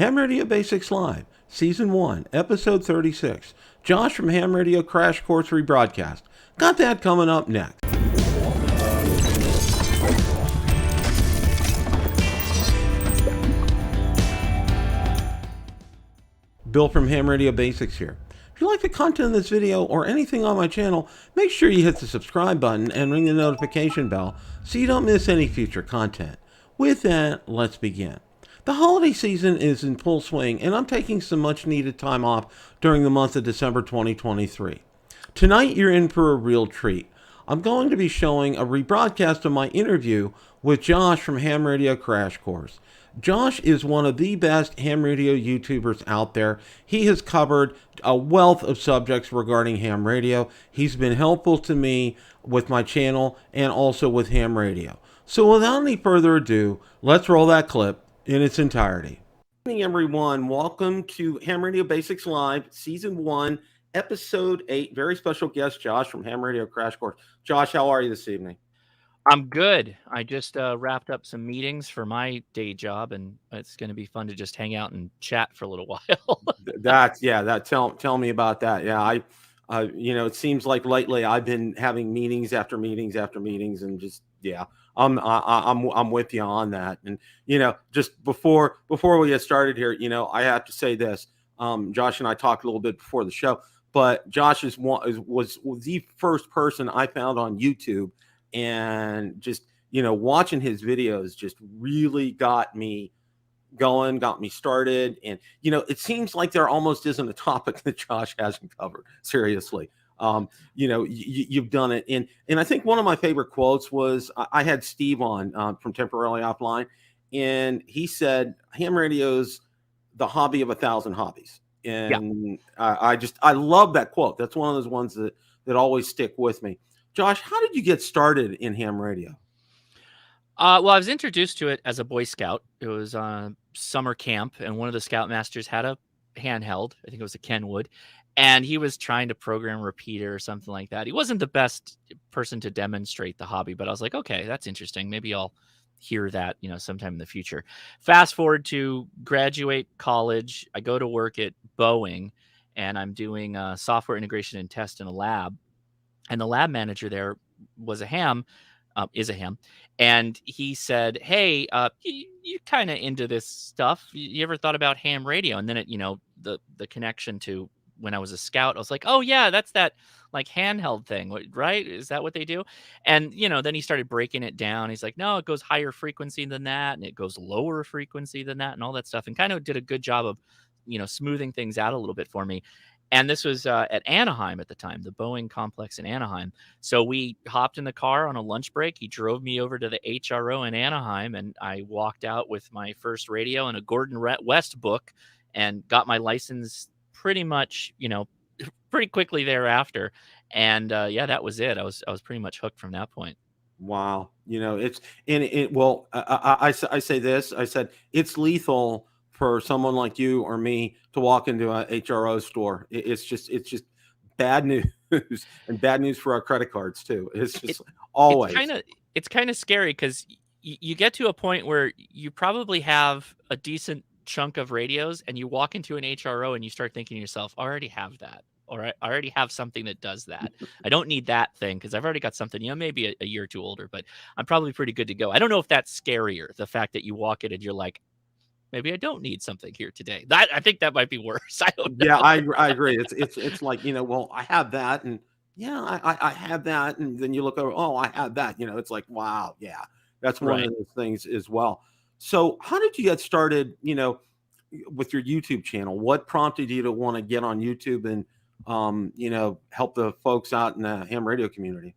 Ham Radio Basics Live, Season 1, Episode 36. Josh from Ham Radio Crash Course Rebroadcast. Got that coming up next. Bill from Ham Radio Basics here. If you like the content of this video or anything on my channel, make sure you hit the subscribe button and ring the notification bell so you don't miss any future content. With that, let's begin. The holiday season is in full swing, and I'm taking some much needed time off during the month of December 2023. Tonight, you're in for a real treat. I'm going to be showing a rebroadcast of my interview with Josh from Ham Radio Crash Course. Josh is one of the best ham radio YouTubers out there. He has covered a wealth of subjects regarding ham radio. He's been helpful to me with my channel and also with ham radio. So without any further ado, let's roll that clip in its entirety. Good evening, everyone. Welcome to Ham Radio Basics Live, Season 1, Episode 8. Very special guest, Josh from Ham Radio Crash Course. Josh, how are you this evening? I'm good. I just wrapped up some meetings for my day job, and it's going to be fun to just hang out and chat for a little while. Tell me about that. Yeah, it seems like lately I've been having meetings after meetings after meetings, and just I'm with you on that. And just before we get started here, I have to say this. Josh and I talked a little bit before the show, but Josh was the first person I found on YouTube. And just, watching his videos just really got me going, got me started. And, it seems like there almost isn't a topic that Josh hasn't covered. Seriously. You've done it. And I think one of my favorite quotes was I had Steve on from Temporarily Offline. And he said, ham radio's the hobby of 1,000 hobbies. And I love that quote. That's one of those ones that always stick with me. Josh, how did you get started in ham radio? Well, I was introduced to it as a Boy Scout. It was summer camp, and one of the Scoutmasters had a handheld. I think it was a Kenwood, and he was trying to program a repeater or something like that. He wasn't the best person to demonstrate the hobby, but I was like, okay, that's interesting. Maybe I'll hear that, sometime in the future. Fast forward to graduate college. I go to work at Boeing, and I'm doing software integration and test in a lab. And the lab manager there was is a ham. And he said, hey, you kind of into this stuff. You ever thought about ham radio? And then the connection to when I was a scout, I was like, oh yeah, that's that like handheld thing, right? Is that what they do? And, then he started breaking it down. He's like, no, it goes higher frequency than that. And it goes lower frequency than that and all that stuff. And kind of did a good job of, smoothing things out a little bit for me. And this was at Anaheim at the time, the Boeing complex in Anaheim. So we hopped in the car on a lunch break. He drove me over to the HRO in Anaheim, and I walked out with my first radio and a Gordon West book and got my license pretty much, pretty quickly thereafter. And that was it. I was pretty much hooked from that point. Wow. I say this, I said, it's lethal for someone like you or me to walk into a HRO store. It's just bad news and bad news for our credit cards too. It's just always. It's kind of scary because you get to a point where you probably have a decent chunk of radios and you walk into an HRO and you start thinking to yourself, I already have that. Or I already have something that does that. I don't need that thing because I've already got something, maybe a year or two older, but I'm probably pretty good to go. I don't know if that's scarier, the fact that you walk in and you're like, maybe I don't need something here today. I think that might be worse. I don't know. Yeah, I agree. It's like, well, I have that, and I have that, and then you look over, oh, I have that. It's like, wow, yeah, that's one of those things as well. So how did you get started, with your YouTube channel? What prompted you to want to get on YouTube and, help the folks out in the ham radio community?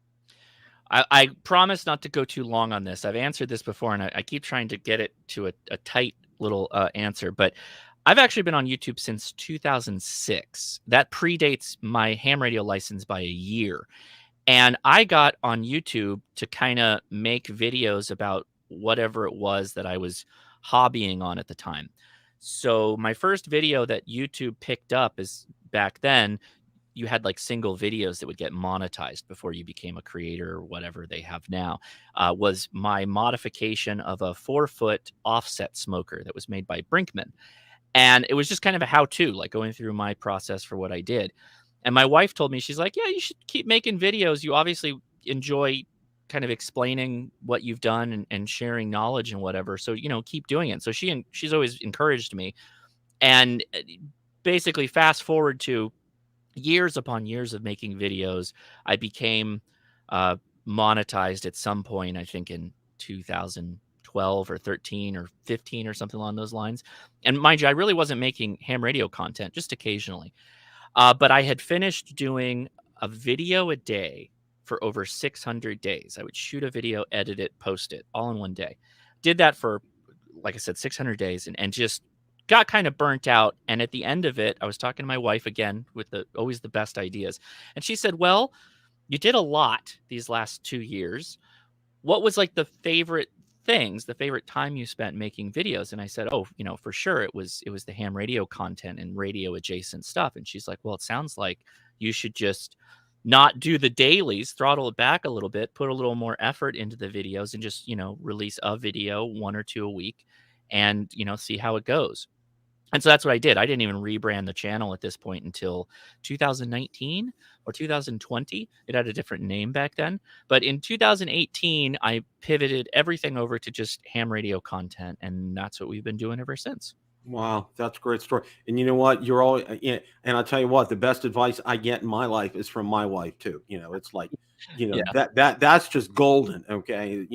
I promise not to go too long on this. I've answered this before, and I keep trying to get it to a tight little answer, but I've actually been on YouTube since 2006. That predates my ham radio license by a year. And I got on YouTube to kind of make videos about whatever it was that I was hobbying on at the time. So my first video that YouTube picked up is back then, you had like single videos that would get monetized before you became a creator or whatever they have now, was my modification of a 4-foot offset smoker that was made by Brinkman. And it was just kind of a how-to, like going through my process for what I did. And my wife told me, she's like, "Yeah, you should keep making videos. You obviously enjoy kind of explaining what you've done and sharing knowledge and whatever. So, keep doing it." So she's always encouraged me. And basically fast forward to years upon years of making videos, I became uh, monetized at some point, I think in 2012 or 13 or 15 or something along those lines. And mind you, I really wasn't making ham radio content, just occasionally. But I had finished doing a video a day for over 600 days. I would shoot a video, edit it, post it all in one day. Did that for, like I said, 600 days and just got kind of burnt out. And at the end of it, I was talking to my wife again with always the best ideas. And she said, "Well, you did a lot these last 2 years. What was like the favorite time you spent making videos?" And I said, "Oh, for sure it was the ham radio content and radio adjacent stuff." And she's like, "Well, it sounds like you should just not do the dailies, throttle it back a little bit, put a little more effort into the videos and just, release a video, one or two a week, and, see how it goes." And so that's what I did. I didn't even rebrand the channel at this point until 2019 or 2020. It had a different name back then. But in 2018, I pivoted everything over to just ham radio content. And that's what we've been doing ever since. Wow, that's a great story. And you know what? You're all, yeah, and I'll tell you what, the best advice I get in my life is from my wife too. It's like, Yeah. that's just golden. Okay.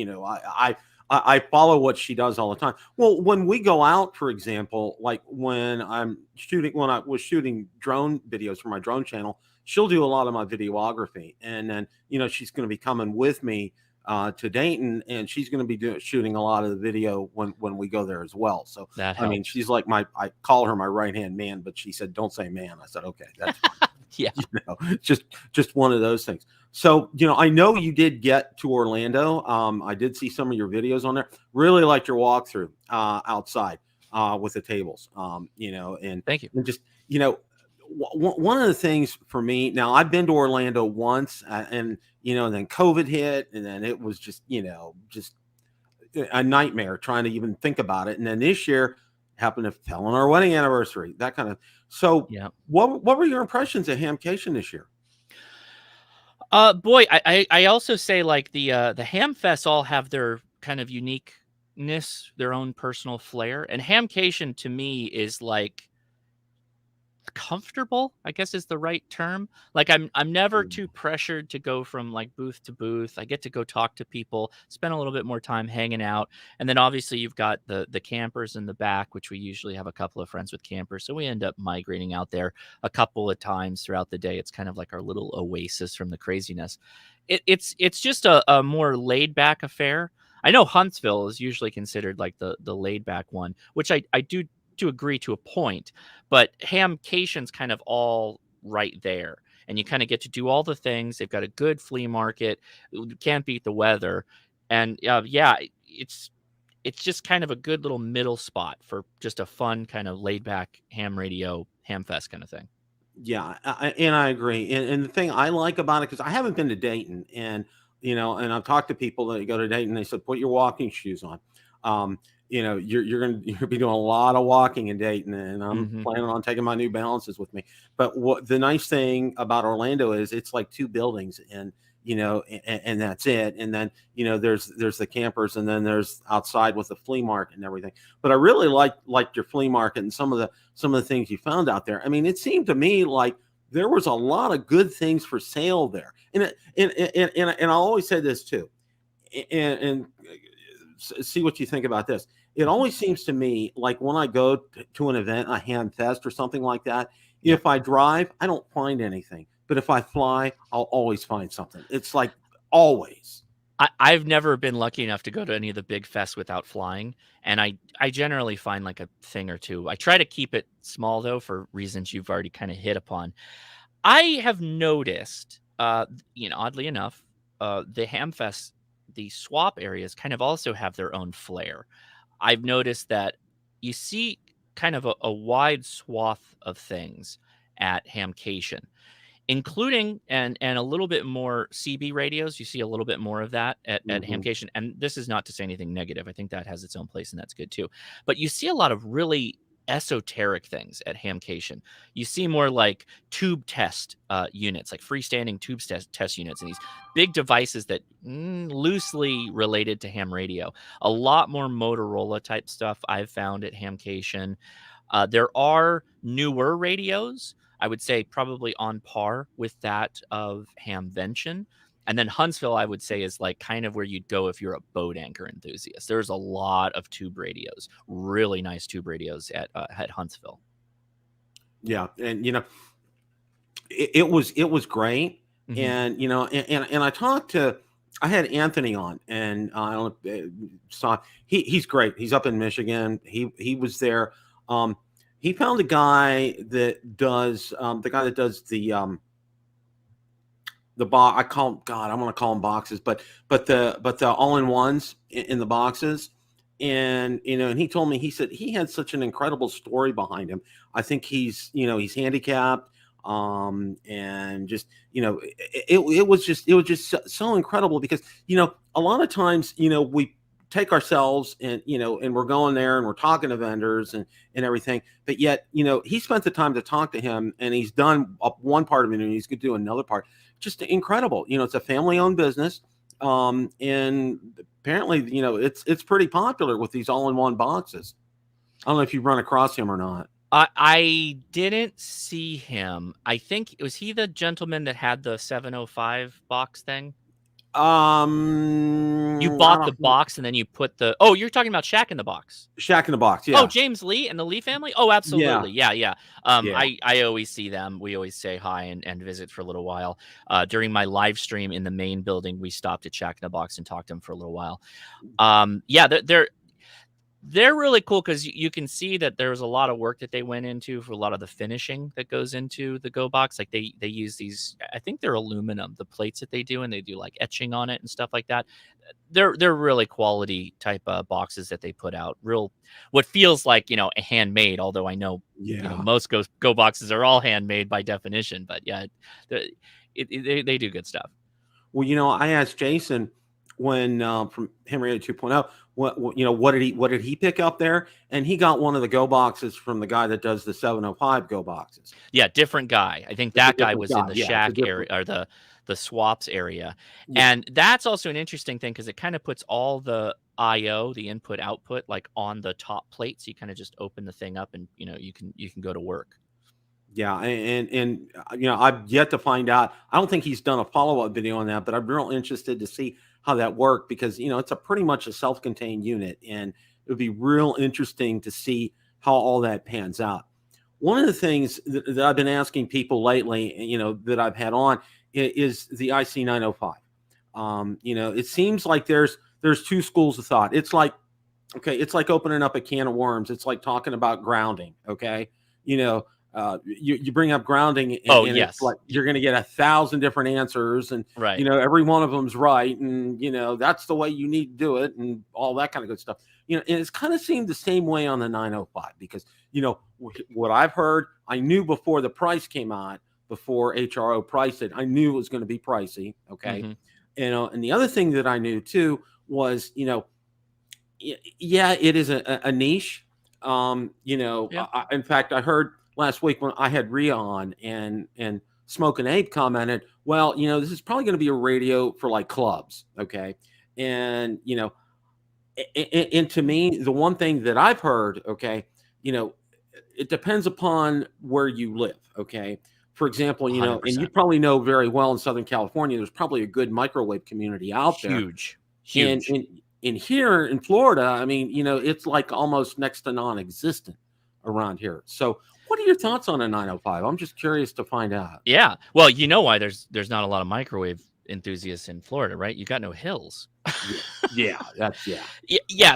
I follow what she does all the time. Well, when we go out, for example, like when I was shooting drone videos for my drone channel, she'll do a lot of my videography. And then, she's going to be coming with me to Dayton, and she's going to be shooting a lot of the video when we go there as well. So That I mean, helps. she's like I call her my right hand man, but she said, "Don't say man." I said, "Okay, that's fine." Yeah. Just one of those things. So I know you did get to Orlando. I did see some of your videos on there. Really liked your walkthrough outside with the tables. Thank you. And just one of the things for me now, I've been to Orlando once, and then COVID hit, and then it was just just a nightmare trying to even think about it. And then this year happened to fell on our wedding anniversary, that kind of. So, Yeah. what were your impressions of HamCation this year? Boy, I also say like the ham fests all have their kind of uniqueness, their own personal flair. And HamCation to me is like comfortable, I guess is the right term. Like I'm never too pressured to go from like booth to booth. I get to go talk to people, spend a little bit more time hanging out. And then obviously you've got the campers in the back, which we usually have a couple of friends with campers. So we end up migrating out there a couple of times throughout the day. It's kind of like our little oasis from the craziness. It's just a more laid back affair. I know Huntsville is usually considered like the laid back one, which I do to agree to a point, but HamCation's kind of all right there. And you kind of get to do all the things. They've got a good flea market. You can't beat the weather. And yeah, it's just kind of a good little middle spot for just a fun kind of laid back ham radio, ham fest kind of thing. Yeah, and I agree. And the thing I like about it, because I haven't been to Dayton, and and I've talked to people that go to Dayton. They said, put your walking shoes on. You're gonna be doing a lot of walking in Dayton, and I'm Hmm. planning on taking my New Balances with me. But what the nice thing about Orlando is, it's like two buildings, and and that's it. And then there's the campers, and then there's outside with the flea market and everything. But I really liked your flea market and some of the things you found out there. I mean, it seemed to me like there was a lot of good things for sale there. And I always say this too, and see what you think about this. It always seems to me like when I go to an event, a ham fest or something like that, Yeah. if I drive, I don't find anything. But if I fly, I'll always find something. It's like always. I've never been lucky enough to go to any of the big fests without flying, and I generally find like a thing or two. I try to keep it small though for reasons you've already kind of hit upon. I have noticed, oddly enough, the Hamfest, the swap areas kind of also have their own flair. I've noticed that you see kind of a wide swath of things at HamCation, including and a little bit more CB radios. You see a little bit more of that at Hmm. HamCation. And this is not to say anything negative. I think that has its own place and that's good too. But you see a lot of really esoteric things at HamCation. You see more like tube test units, like freestanding tube test units, and these big devices that loosely related to ham radio. A lot more Motorola type stuff I've found at HamCation. There are newer radios, I would say probably on par with that of HamVention. And then Huntsville, I would say, is like kind of where you'd go if you're a boat anchor enthusiast. There's a lot of tube radios, really nice tube radios at Huntsville. Yeah, and it was great, Mhm. and and I had Anthony on, and I don't saw he's great. He's up in Michigan. He was there. He found a guy that does the box. I call them, God, I'm gonna call them boxes, but the all-in-ones in the boxes. And and he told me, he said he had such an incredible story behind him. I think he's handicapped, and just it was just so incredible, because a lot of times we take ourselves, and and we're going there and we're talking to vendors and everything, but yet he spent the time to talk to him, and he's done one part of it, and he's going to do another part. Just incredible. It's a family-owned business, and apparently it's pretty popular with these all-in-one boxes. I don't know if you've run across him or not. I didn't see him. I think was he the gentleman that had the 705 box thing? You bought the box and then you put the. Oh, you're talking about Shack in the Box. Shack in the Box, yeah. Oh, James Lee and the Lee family. Oh, absolutely, yeah. Yeah. I always see them. We always say hi and visit for a little while. During my live stream in the main building, we stopped at Shack in the Box and talked to them for a little while. Yeah, they're really cool, because you can see that there's a lot of work that they went into for a lot of the finishing that goes into the Go Box. Like they use these, I think they're aluminum, the plates that they do, and they do like etching on it and stuff like that. They're really quality type of boxes that they put out. Real, what feels like handmade. Although I know most Go boxes are all handmade by definition, but yeah, they do good stuff. Well, I asked Jason when from Ham Radio 2.0, what did he pick up there? And he got one of the Go boxes from the guy that does the 705 Go boxes. Yeah, different guy. I think that guy was in the Shack area, or the swaps area. Yeah. And that's also an interesting thing, because it kind of puts all the IO, the input output, like on the top plate. So you kind of just open the thing up, and you can go to work. Yeah, and I've yet to find out. I don't think he's done a follow-up video on that, but I'm real interested to see how that worked, because it's a pretty much a self-contained unit, and it would be real interesting to see how all that pans out. One of the things that I've been asking people lately, that I've had on, is the IC 905. It seems like there's two schools of thought. It's like opening up a can of worms. It's like talking about grounding. Okay, you bring up grounding, and yes, it's like you're going to get 1,000 different answers, and right. Every one of them's right, and that's the way you need to do it, and all that kind of good stuff. And it's kind of seemed the same way on the 905, because what I've heard, I knew before the price came out, before HRO priced it, I knew it was going to be pricey. Okay, mm-hmm. And the other thing that I knew too was yeah, it is a niche. In fact, I heard last week when I had Rhea on, and Smoke and Abe commented, well, this is probably going to be a radio for like clubs. Okay. And, and to me, the one thing that I've heard, okay, it depends upon where you live. Okay. For example, 100%. And you probably know very well in Southern California, there's probably a good microwave community out there. Huge. And here in Florida, I mean, it's like almost next to non-existent around here. So what are your thoughts on a 905? I'm just curious to find out. Yeah. Well, why there's not a lot of microwave enthusiasts in Florida, right? You got no hills. Yeah.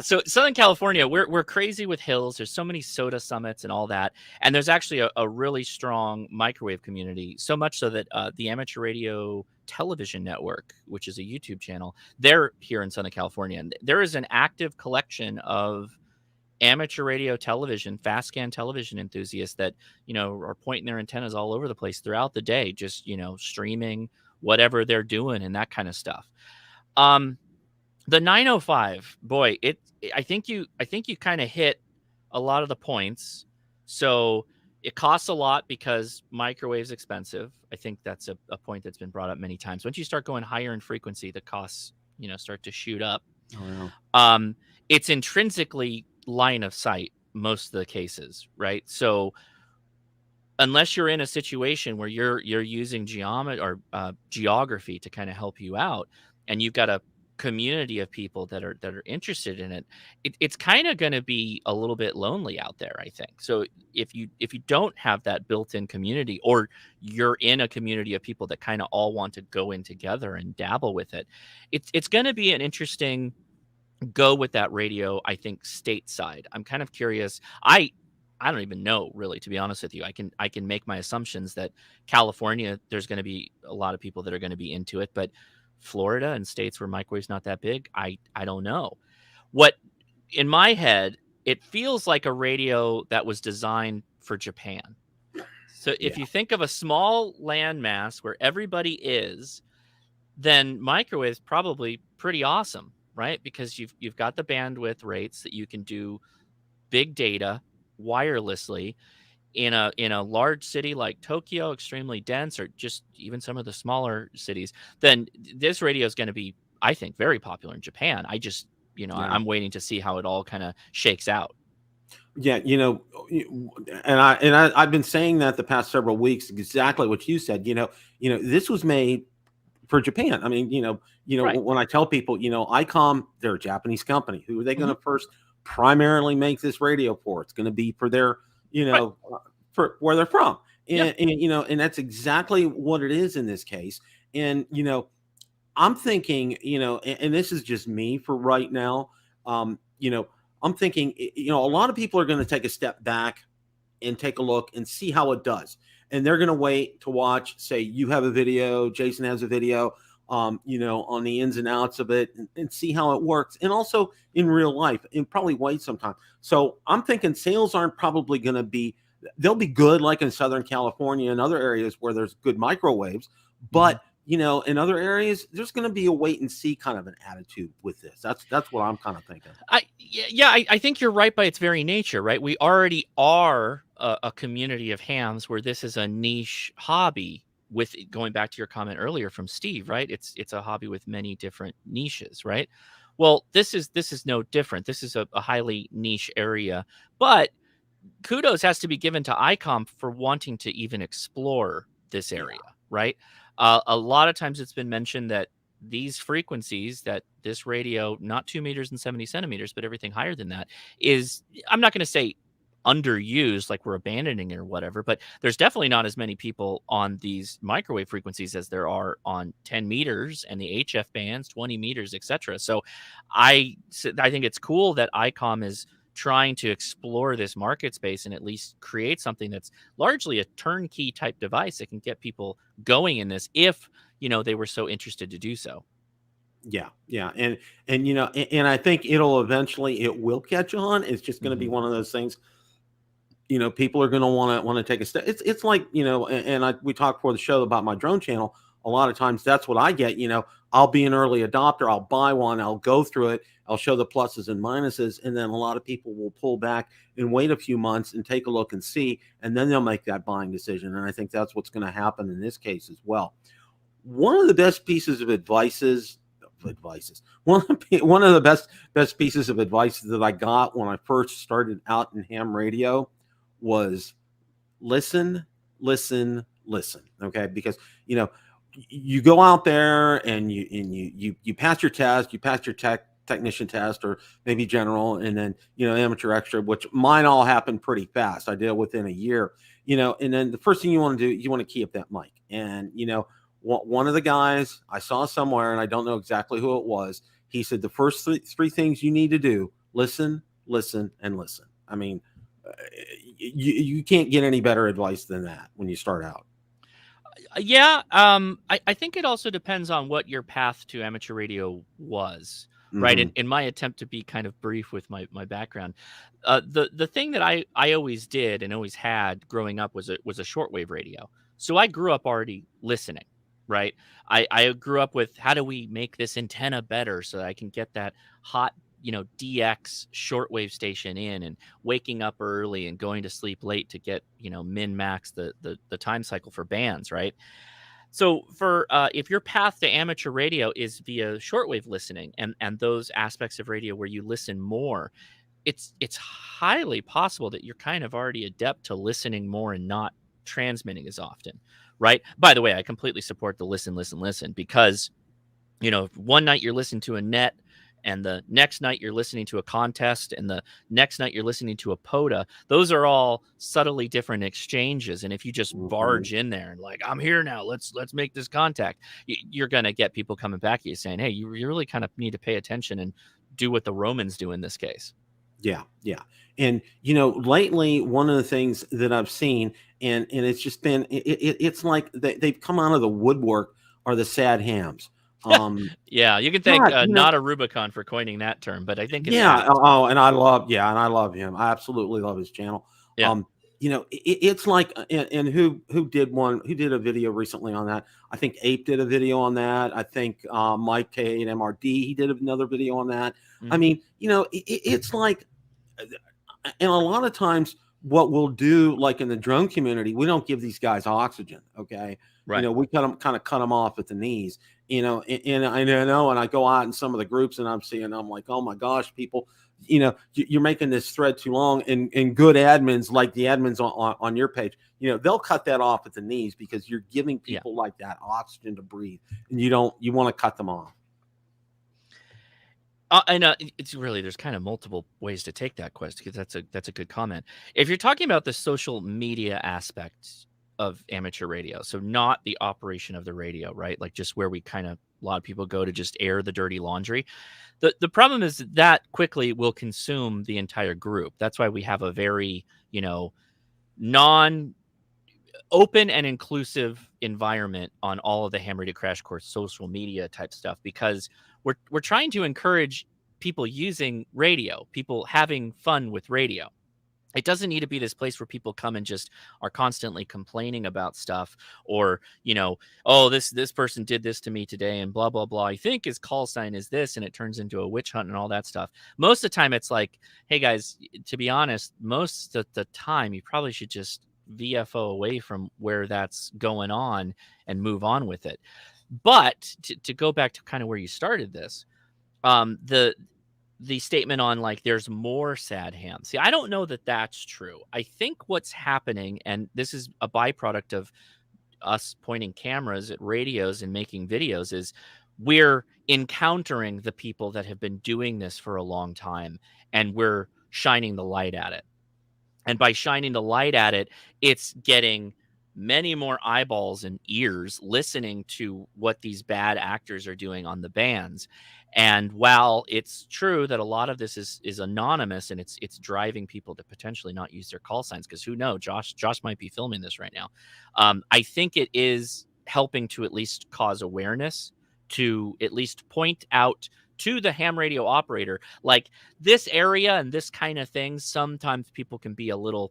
So Southern California, we're crazy with hills. There's so many soda summits and all that. And there's actually a really strong microwave community, so much so that the Amateur Radio Television Network, which is a YouTube channel, they're here in Southern California. And there is an active collection of amateur radio television, fast scan television enthusiasts that, are pointing their antennas all over the place throughout the day, just, streaming whatever they're doing and that kind of stuff. The 905, boy, I think you kind of hit a lot of the points. So it costs a lot because microwave's expensive. I think that's a point that's been brought up many times. Once you start going higher in frequency, the costs, start to shoot up. Oh, yeah. It's intrinsically line of sight most of the cases, right? So unless you're in a situation where you're using geography to kind of help you out, and you've got a community of people that are interested in it, it's kind of going to be a little bit lonely out there, I think. So if you don't have that built-in community, or you're in a community of people that kind of all want to go in together and dabble with it, it's going to be an interesting go with that radio, I think, stateside. I'm kind of curious. I don't even know, really, to be honest with you. I can make my assumptions that California, there's going to be a lot of people that are going to be into it, but Florida and states where microwave's not that big, I don't know. What In my head, it feels like a radio that was designed for Japan. So if Yeah. you think of a small landmass where everybody is, then microwave is probably pretty awesome, right? Because you've got the bandwidth rates that you can do big data wirelessly in a large city like Tokyo, extremely dense, or just even some of the smaller cities. Then this radio is going to be, I think, very popular in Japan. I just, Yeah. I'm waiting to see how it all kind of shakes out. Yeah, I've been saying that the past several weeks, exactly what you said. This was made for Japan. I mean, Right. when I tell people, ICOM, they're a Japanese company. Who are they Hmm. going to first primarily make this radio for? It's going to be for their, Right. for where they're from, Yeah. and that's exactly what it is in this case. And I'm thinking, and this is just me for right now. Um, you know, I'm thinking, a lot of people are going to take a step back and take a look and see how it does. And they're going to wait to watch, say, you have a video, Jason has a video, on the ins and outs of it, and see how it works. And also in real life, and probably wait some time. So I'm thinking sales aren't probably going to be, they'll be good like in Southern California and other areas where there's good microwaves. Hmm. But in other areas, there's going to be a wait and see kind of an attitude with this. That's what I'm kind of thinking. I think you're right by its very nature, right? We already are a community of hams where this is a niche hobby. With going back to your comment earlier from Steve, right? It's a hobby with many different niches, right? Well, this is no different. This is a highly niche area, but kudos has to be given to ICOM for wanting to even explore this Yeah, area, right? A lot of times it's been mentioned that these frequencies, that this radio, not 2 meters and 70 centimeters, but everything higher than that, is, I'm not going to say underused, like we're abandoning it or whatever, but there's definitely not as many people on these microwave frequencies as there are on 10 meters and the HF bands, 20 meters, etc. So I think it's cool that ICOM is trying to explore this market space and at least create something that's largely a turnkey type device that can get people going in this if they were so interested to do so. yeah, yeah, and and I think it will catch on. It's just going to be Hmm. one of those things. People are going to want to take a step. It's like we talked before the show about my drone channel. A lot of times that's what I get. I'll be an early adopter. I'll buy one. I'll go through it. I'll show the pluses and minuses, and then a lot of people will pull back and wait a few months and take a look and see, and then they'll make that buying decision. And I think that's what's going to happen in this case as well. One of the best pieces of one of the best pieces of advice that I got when I first started out in ham radio was listen, listen, listen. Okay, because you go out there and you pass your test, you pass your technician test, or maybe general, and then amateur extra, which mine all happened pretty fast. I did it within a year. And then the first thing you want to do, you want to key up that mic. And one of the guys I saw somewhere, and I don't know exactly who it was, he said the first three things you need to do: listen, listen, and listen. I mean, you can't get any better advice than that when you start out. Yeah, I think it also depends on what your path to amateur radio was, right? In, Hmm. in my attempt to be kind of brief with my background, the thing that I always did and always had growing up was a shortwave radio. So I grew up already listening, right? I grew up with, how do we make this antenna better so that I can get that hot DX shortwave station in and waking up early and going to sleep late to get, min max the time cycle for bands, right? So for if your path to amateur radio is via shortwave listening and those aspects of radio where you listen more, it's highly possible that you're kind of already adept to listening more and not transmitting as often, right? By the way, I completely support the listen, because if one night you're listening to a net, and the next night you're listening to a contest, and the next night you're listening to a POTA, those are all subtly different exchanges. And if you just barge in there and like, I'm here now, let's make this contact, you're going to get people coming back at you saying, hey, you really kind of need to pay attention and do what the Romans do in this case. Yeah, yeah. And lately, one of the things that I've seen, and it's just been, it's like they've come out of the woodwork, are the sad hams. Yeah, you can thank God, not a Rubicon for coining that term, but I think it's yeah. apt. Oh, and I love him. I absolutely love his channel. Yeah. It's like, and who did a video recently on that? I think Ape did a video on that. I think Mike K and MRD, he did another video on that. I mean, it's like, and a lot of times what we'll do, like in the drone community, we don't give these guys oxygen. Okay. Right. We kind of cut them off at the knees, and I know, and I go out in some of the groups and I'm like, oh my gosh, people, you're making this thread too long, and good admins, like the admins on your page, they'll cut that off at the knees because you're giving people like that oxygen to breathe, and you want to cut them off. And it's really, there's kind of multiple ways to take that question, because that's a good comment. If you're talking about the social media aspect of amateur radio, so not the operation of the radio, right? Like just where a lot of people go to just air the dirty laundry. The problem is that quickly will consume the entire group. That's why we have a very, non open and inclusive environment on all of the Ham Radio Crash Course social media type stuff, because we're trying to encourage people using radio, people having fun with radio. It doesn't need to be this place where people come and just are constantly complaining about stuff, or, oh, this person did this to me today and blah, blah, blah. I think his call sign is this, and it turns into a witch hunt and all that stuff. Most of the time it's like, hey guys, to be honest, most of the time you probably should just VFO away from where that's going on and move on with it. But to go back to kind of where you started this, the statement on like there's more sad hams. See, I don't know that that's true. I think what's happening, and this is a byproduct of us pointing cameras at radios and making videos, is we're encountering the people that have been doing this for a long time, and we're shining the light at it. And by shining the light at it, it's getting many more eyeballs and ears listening to what these bad actors are doing on the bands. And while it's true that a lot of this is anonymous, and it's driving people to potentially not use their call signs, because who knows, Josh might be filming this right now. I think it is helping to at least cause awareness, to at least point out to the ham radio operator, like this area and this kind of thing, sometimes people can be a little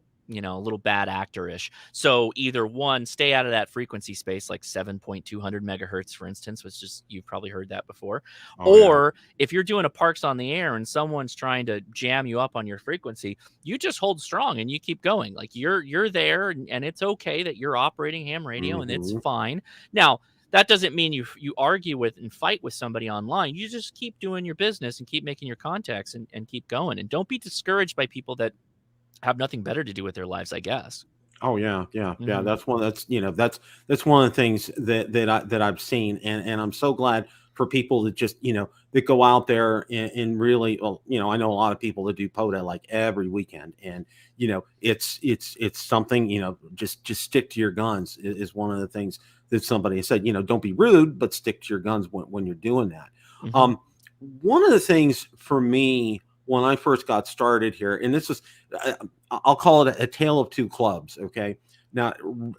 bad actor-ish. So either one, stay out of that frequency space, like 7.200 megahertz, for instance, which is, you've probably heard that before. Or if you're doing a Parks on the Air and someone's trying to jam you up on your frequency, you just hold strong and you keep going. Like you're there, and it's okay that you're operating ham radio, and it's fine. Now, that doesn't mean you argue with and fight with somebody online. You just keep doing your business and keep making your contacts and keep going. And don't be discouraged by people that have nothing better to do with their lives, I guess. Oh yeah. That's one. That's one of the things that I've seen, and I'm so glad for people that just that go out there and really, well, I know a lot of people that do POTA like every weekend, and it's something, just stick to your guns is one of the things that somebody said. Don't be rude, but stick to your guns when you're doing that. One of the things for me when I first got started here, and this is, I'll call it a tale of two clubs. Okay. Now,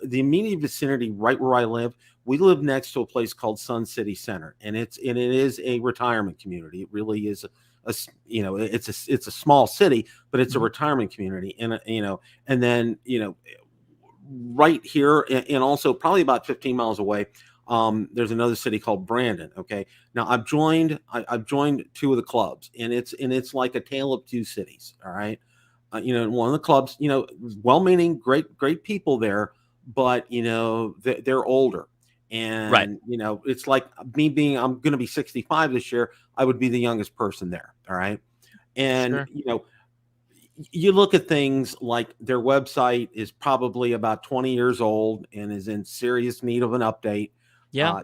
the immediate vicinity, right where I live, we live next to a place called Sun City Center, and it is a retirement community. It really is it's a small city, but it's a retirement community, and and then right here, and also probably about 15 miles away, There's another city called Brandon. Okay, now I've joined two of the clubs, and it's like a tale of two cities. All right, one of the clubs, well-meaning, great people there, but they're older, Right. and it's like me being, I'm going to be 65 this year. I would be the youngest person there. All right, and Sure. you look at things like their website is probably about 20 years old and is in serious need of an update. Yeah.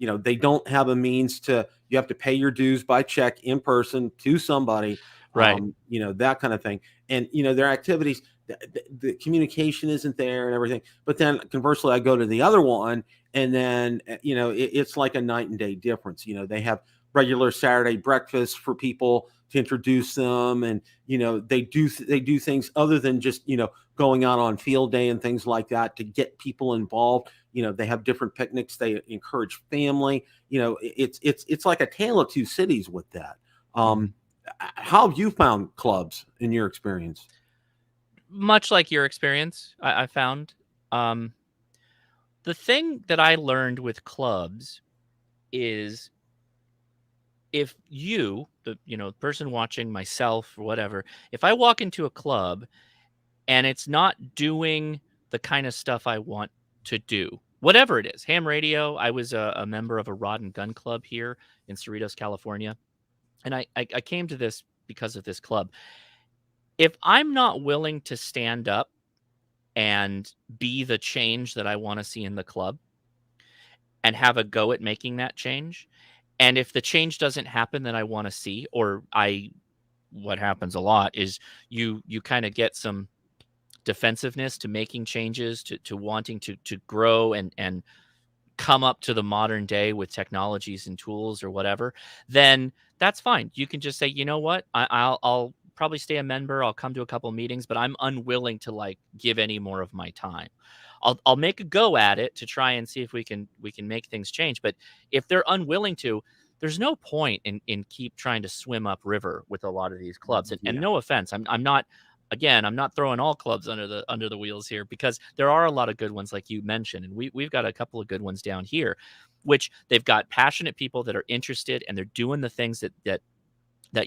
They don't have a means to, you have to pay your dues by check in person to somebody, Right. that kind of thing. And, their activities, the communication isn't there and everything. But then conversely, I go to the other one, and then, it's like a night and day difference. They have regular Saturday breakfast for people to introduce them, and they do things other than just going out on field day and things like that to get people involved. They have different picnics, they encourage family. It's like a tale of two cities with that. Mhm. How have you found clubs in your experience? Much like your experience, I found, um, the thing that I learned with clubs is if the person watching, myself or whatever, if I walk into a club and it's not doing the kind of stuff I want to do, whatever it is, ham radio. I was a member of a rod and gun club here in Cerritos, California, and I came to this because of this club. If I'm not willing to stand up and be the change that I want to see in the club and have a go at making that change, and if the change doesn't happen that I want to see, or what happens a lot is you kind of get some defensiveness to making changes, to wanting to grow and come up to the modern day with technologies and tools or whatever, then that's fine. You can just say, you know what, I'll probably stay a member. I'll come to a couple meetings, but I'm unwilling to like give any more of my time. I'll make a go at it to try and see if we can make things change. But if they're unwilling to, there's no point in keep trying to swim upriver with a lot of these clubs. And Yeah. no offense, I'm not, again, I'm not throwing all clubs under the wheels here, because there are a lot of good ones like you mentioned, and we've got a couple of good ones down here, which they've got passionate people that are interested and they're doing the things that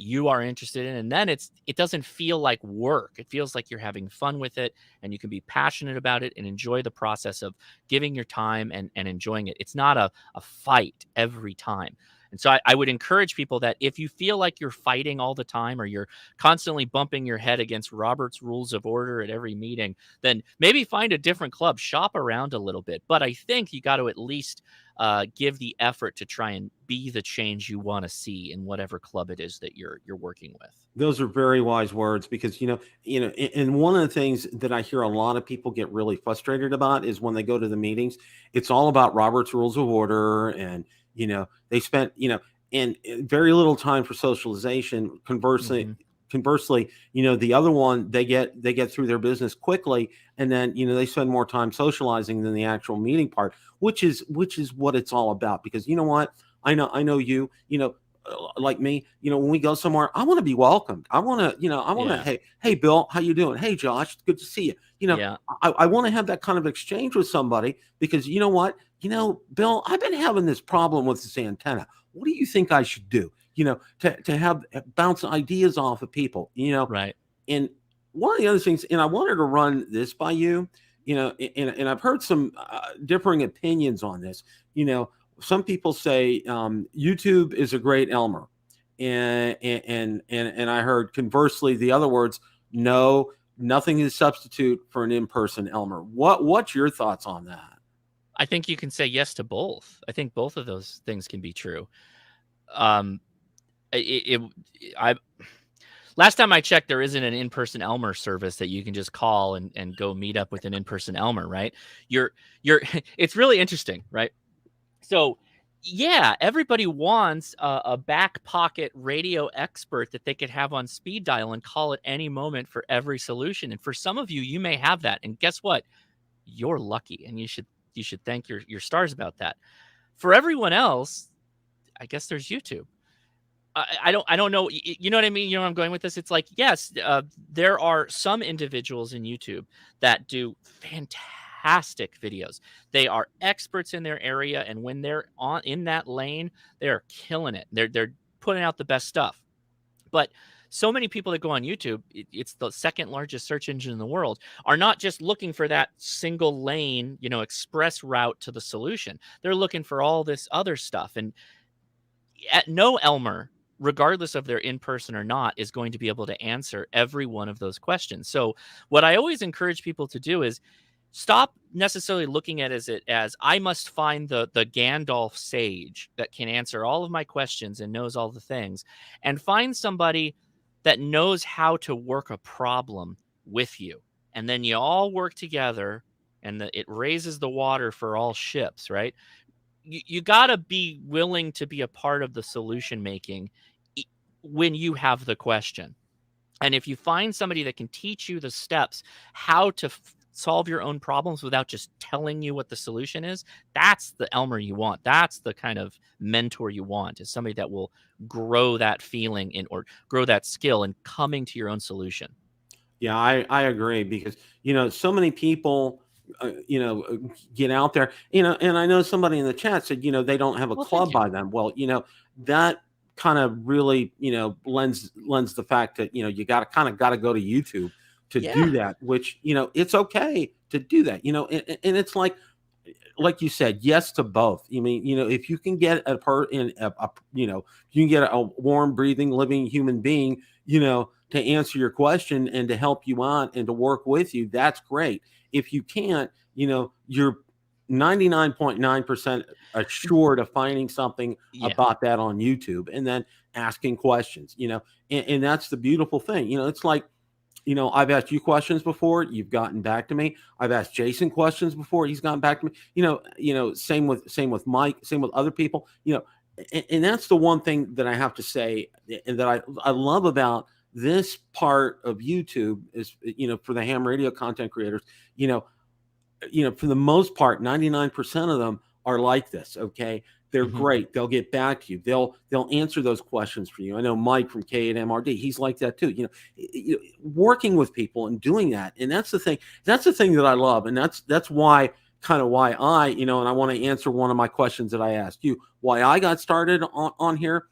you are interested in, and then it doesn't feel like work. It feels like you're having fun with it, and you can be passionate about it and enjoy the process of giving your time and enjoying it. It's not a fight every time. And so I would encourage people that if you feel like you're fighting all the time, or you're constantly bumping your head against Robert's rules of order at every meeting, then maybe find a different club, shop around a little bit. But I think you got to at least give the effort to try and be the change you want to see in whatever club it is that you're working with. Those are very wise words, because and one of the things that I hear a lot of people get really frustrated about is when they go to the meetings, it's all about Robert's Rules of Order, and they spent and very little time for socialization. Hmm. Conversely, the other one, they get through their business quickly, and then they spend more time socializing than the actual meeting part, which is what it's all about. Because you know what, I know like me, when we go somewhere, I want to be welcomed. I want to, Yeah. hey, Bill, how you doing? Hey, Josh, good to see you. Yeah. I want to have that kind of exchange with somebody, because you know what, Bill, I've been having this problem with this antenna. What do you think I should do? To have bounce ideas off of people, Right. and one of the other things, and I wanted to run this by you, and I've heard some differing opinions on this. Some people say YouTube is a great Elmer, and I heard conversely the other words. No, nothing is substitute for an in-person Elmer. What's your thoughts on that? I think you can say yes to both. I think both of those things can be true. Um, I last time I checked, there isn't an in-person Elmer service that you can just call and go meet up with an in-person Elmer, right? You're it's really interesting, right? So, yeah, everybody wants a back pocket radio expert that they could have on speed dial and call at any moment for every solution. And for some of you, you may have that. And guess what? You're lucky, and you should thank your stars about that. For everyone else, I guess there's YouTube. I don't know. You know what I mean? You know where I'm going with this? It's like, yes, there are some individuals in YouTube that do fantastic fantastic videos. They are experts in their area, and when they're in that lane, they're killing it. They're putting out the best stuff. But so many people that go on YouTube, it's the second largest search engine in the world, are not just looking for that single lane, express route to the solution. They're looking for all this other stuff. And no Elmer, regardless of they're in person or not, is going to be able to answer every one of those questions. So what I always encourage people to do is stop necessarily looking at it as I must find the Gandalf sage that can answer all of my questions and knows all the things, and find somebody that knows how to work a problem with you. And then you all work together, and it raises the water for all ships, right? You got to be willing to be a part of the solution making when you have the question. And if you find somebody that can teach you the steps how to solve your own problems without just telling you what the solution is, that's the Elmer you want. That's the kind of mentor you want, is somebody that will grow that feeling or grow that skill in coming to your own solution. Yeah, I agree, because, so many people, get out there, and I know somebody in the chat said, they don't have a club by them. Well, that kind of really, lends the fact that, you got to go to YouTube to do that, which, it's okay to do that, and it's like you said, yes to both. I mean, if you can get you can get a warm, breathing, living human being, to answer your question and to help you out and to work with you, that's great. If you can't, you're 99.9% assured of finding something about that on YouTube, and then asking questions, and that's the beautiful thing. It's like, I've asked you questions before, you've gotten back to me. I've asked Jason questions before, he's gotten back to me. Same with Mike, same with other people, and that's the one thing that I have to say, and that I love about this part of YouTube is, for the ham radio content creators, for the most part, 99% of them are like this. Okay. They're great. They'll get back to you. They'll answer those questions for you. I know Mike from K8MRD, he's like that too. Working with people and doing that. And that's the thing. That's the thing that I love. And that's why I, and I want to answer one of my questions that I asked you, why I got started on here,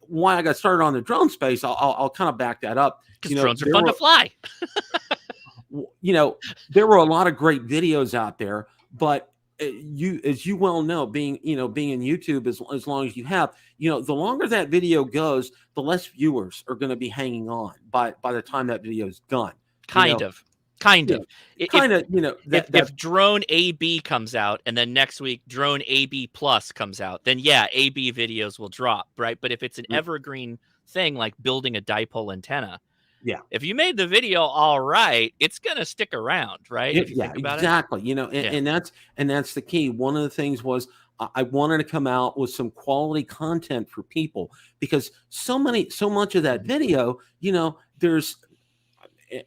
why I got started on the drone space. I'll kind of back that up. Because drones are fun to fly. There were a lot of great videos out there, but as you well know, being in YouTube as long as you have, the longer that video goes, the less viewers are going to be hanging on by the time that video is done. Kind of. If drone AB comes out and then next week drone AB plus comes out, then AB videos will drop, right? But if it's an evergreen thing like building a dipole antenna, if you made the video all right, it's gonna stick around, right? Exactly. And that's the key. One of the things was I wanted to come out with some quality content for people, because so much of that video, there's,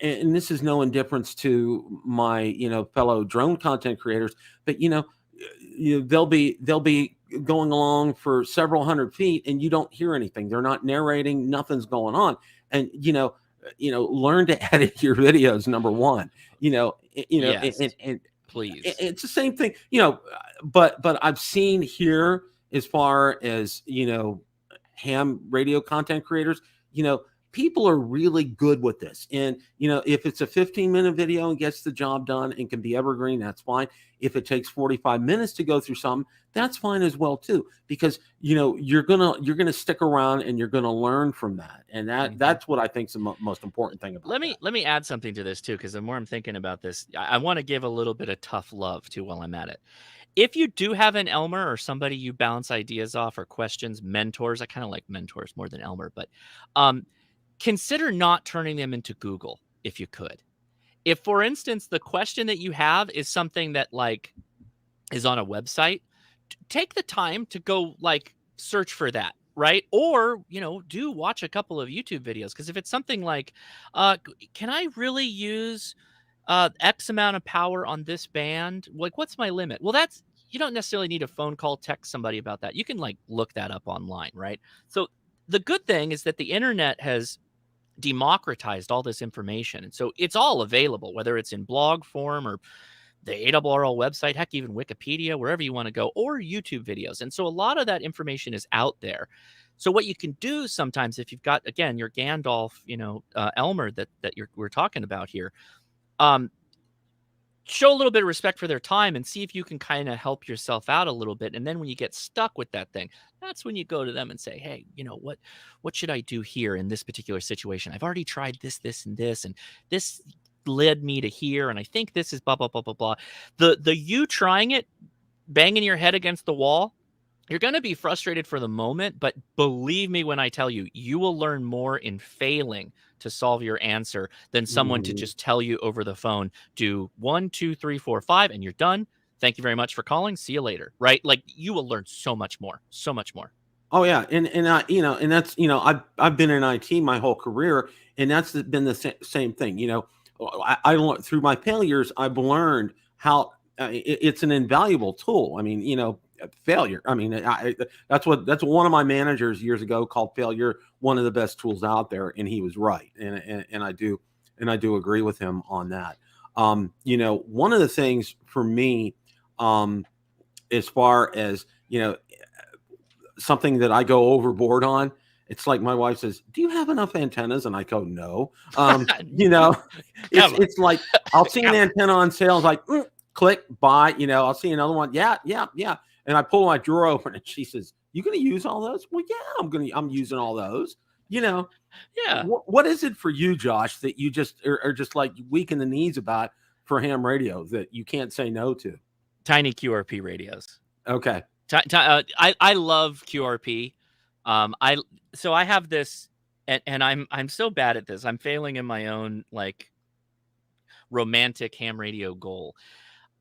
and this is no indifference to my fellow drone content creators, but they'll be going along for several hundred feet and you don't hear anything. They're not narrating, nothing's going on. And learn to edit your videos, number one. And please, it's the same thing, but I've seen here, as far as ham radio content creators, people are really good with this. And, if it's a 15-minute video and gets the job done and can be evergreen, that's fine. If it takes 45 minutes to go through something, that's fine as well too, because, you're going to stick around and you're going to learn from that. And that's what I think is the most important thing about it. Let me add something to this too, because the more I'm thinking about this, I want to give a little bit of tough love too while I'm at it. If you do have an Elmer or somebody you bounce ideas off or questions, mentors, I kind of like mentors more than Elmer, but, consider not turning them into Google if you could. If, for instance, the question that you have is something that is on a website, take the time to go search for that, right? Or, do watch a couple of YouTube videos. Because if it's something like, can I really use X amount of power on this band? What's my limit? Well, you don't necessarily need a phone call, text somebody about that. You can look that up online, right? So the good thing is that the internet has democratized all this information. And so it's all available, whether it's in blog form or the ARRL website, heck, even Wikipedia, wherever you want to go, or YouTube videos. And so a lot of that information is out there. So what you can do sometimes, if you've got, again, your Gandalf, Elmer that we're talking about here, show a little bit of respect for their time and see if you can kind of help yourself out a little bit. And then when you get stuck with that thing, that's when you go to them and say, hey, what should I do here in this particular situation? I've already tried this, and this led me to here, and I think this is blah, blah, blah, blah, blah. The you trying it, banging your head against the wall, you're going to be frustrated for the moment, but believe me when I tell you, you will learn more in failing to solve your answer than someone to just tell you over the phone, do 1, 2, 3, 4, 5, and you're done. Thank you very much for calling. See you later. Right? Like, you will learn so much more. So much more. Oh yeah, and that's I've been in IT my whole career, and that's been the same thing. I learned through my failures. I've learned how it's an invaluable tool. I mean, failure. I mean, that's one of my managers years ago called failure one of the best tools out there, and he was right, and I do agree with him on that. One of the things for me, as far as something that I go overboard on, it's like my wife says, "Do you have enough antennas?" And I go, "No." It's like I'll see an antenna on sale, like click buy. I'll see another one, yeah, and I pull my drawer open, and she says, "You going to use all those?" Well, yeah, I'm using all those. Yeah. What is it for you, Josh, that you just are just like weak in the knees about for ham radio that you can't say no to? Tiny QRP radios. Okay. I love QRP. So I have this, and I'm so bad at this. I'm failing in my own like romantic ham radio goal.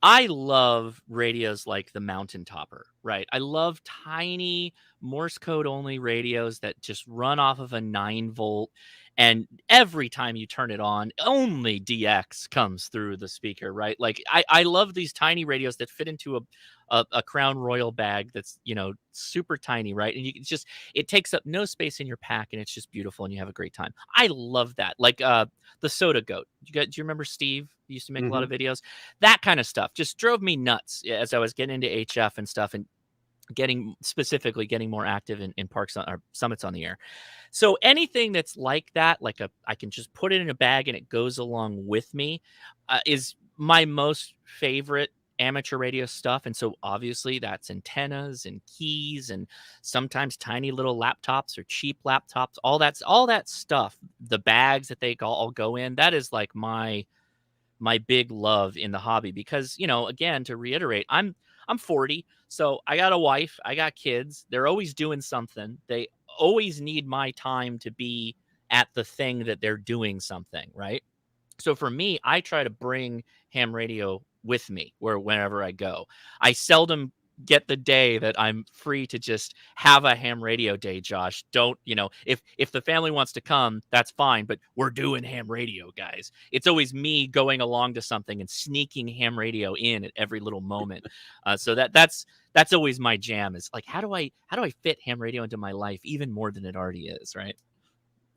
I love radios like the Mountain Topper, right? I love tiny Morse code only radios that just run off of a 9-volt. And every time you turn it on, only DX comes through the speaker, right? Like I love these tiny radios that fit into a Crown Royal bag that's, super tiny, right? And it takes up no space in your pack, and it's just beautiful, and you have a great time. I love that. Like the Soda Goat. Do you remember Steve? He used to make a lot of videos. That kind of stuff just drove me nuts as I was getting into HF and stuff, and getting more active in parks or summits on the air. So anything that's like that, I can just put it in a bag and it goes along with me, is my most favorite amateur radio stuff. And so obviously that's antennas and keys and sometimes tiny little laptops or cheap laptops, all that stuff, the bags that they all go in. That is like my big love in the hobby, because, again, to reiterate, I'm 40, so I got a wife, I got kids. They're always doing something. They always need my time to be at the thing that they're doing something, right? So for me, I try to bring ham radio with me whenever I go. I seldom get the day that I'm free to just have a ham radio day, Josh. Don't, if the family wants to come, that's fine, but we're doing ham radio, guys. It's always me going along to something and sneaking ham radio in at every little moment. So that's always my jam, is like, how do I fit ham radio into my life even more than it already is, right?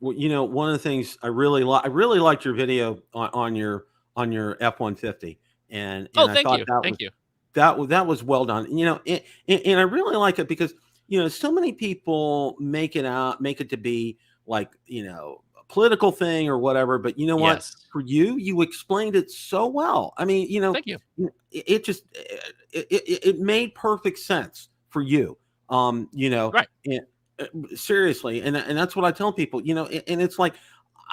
Well, one of the things I really liked your video on your F-150, and I thought thank you. That was well done. And I really like it because so many people make it to be like a political thing or whatever. But you know what? Yes. For you explained it so well. I mean, thank you. It just it made perfect sense for you. Right. Seriously, and that's what I tell people. And it's like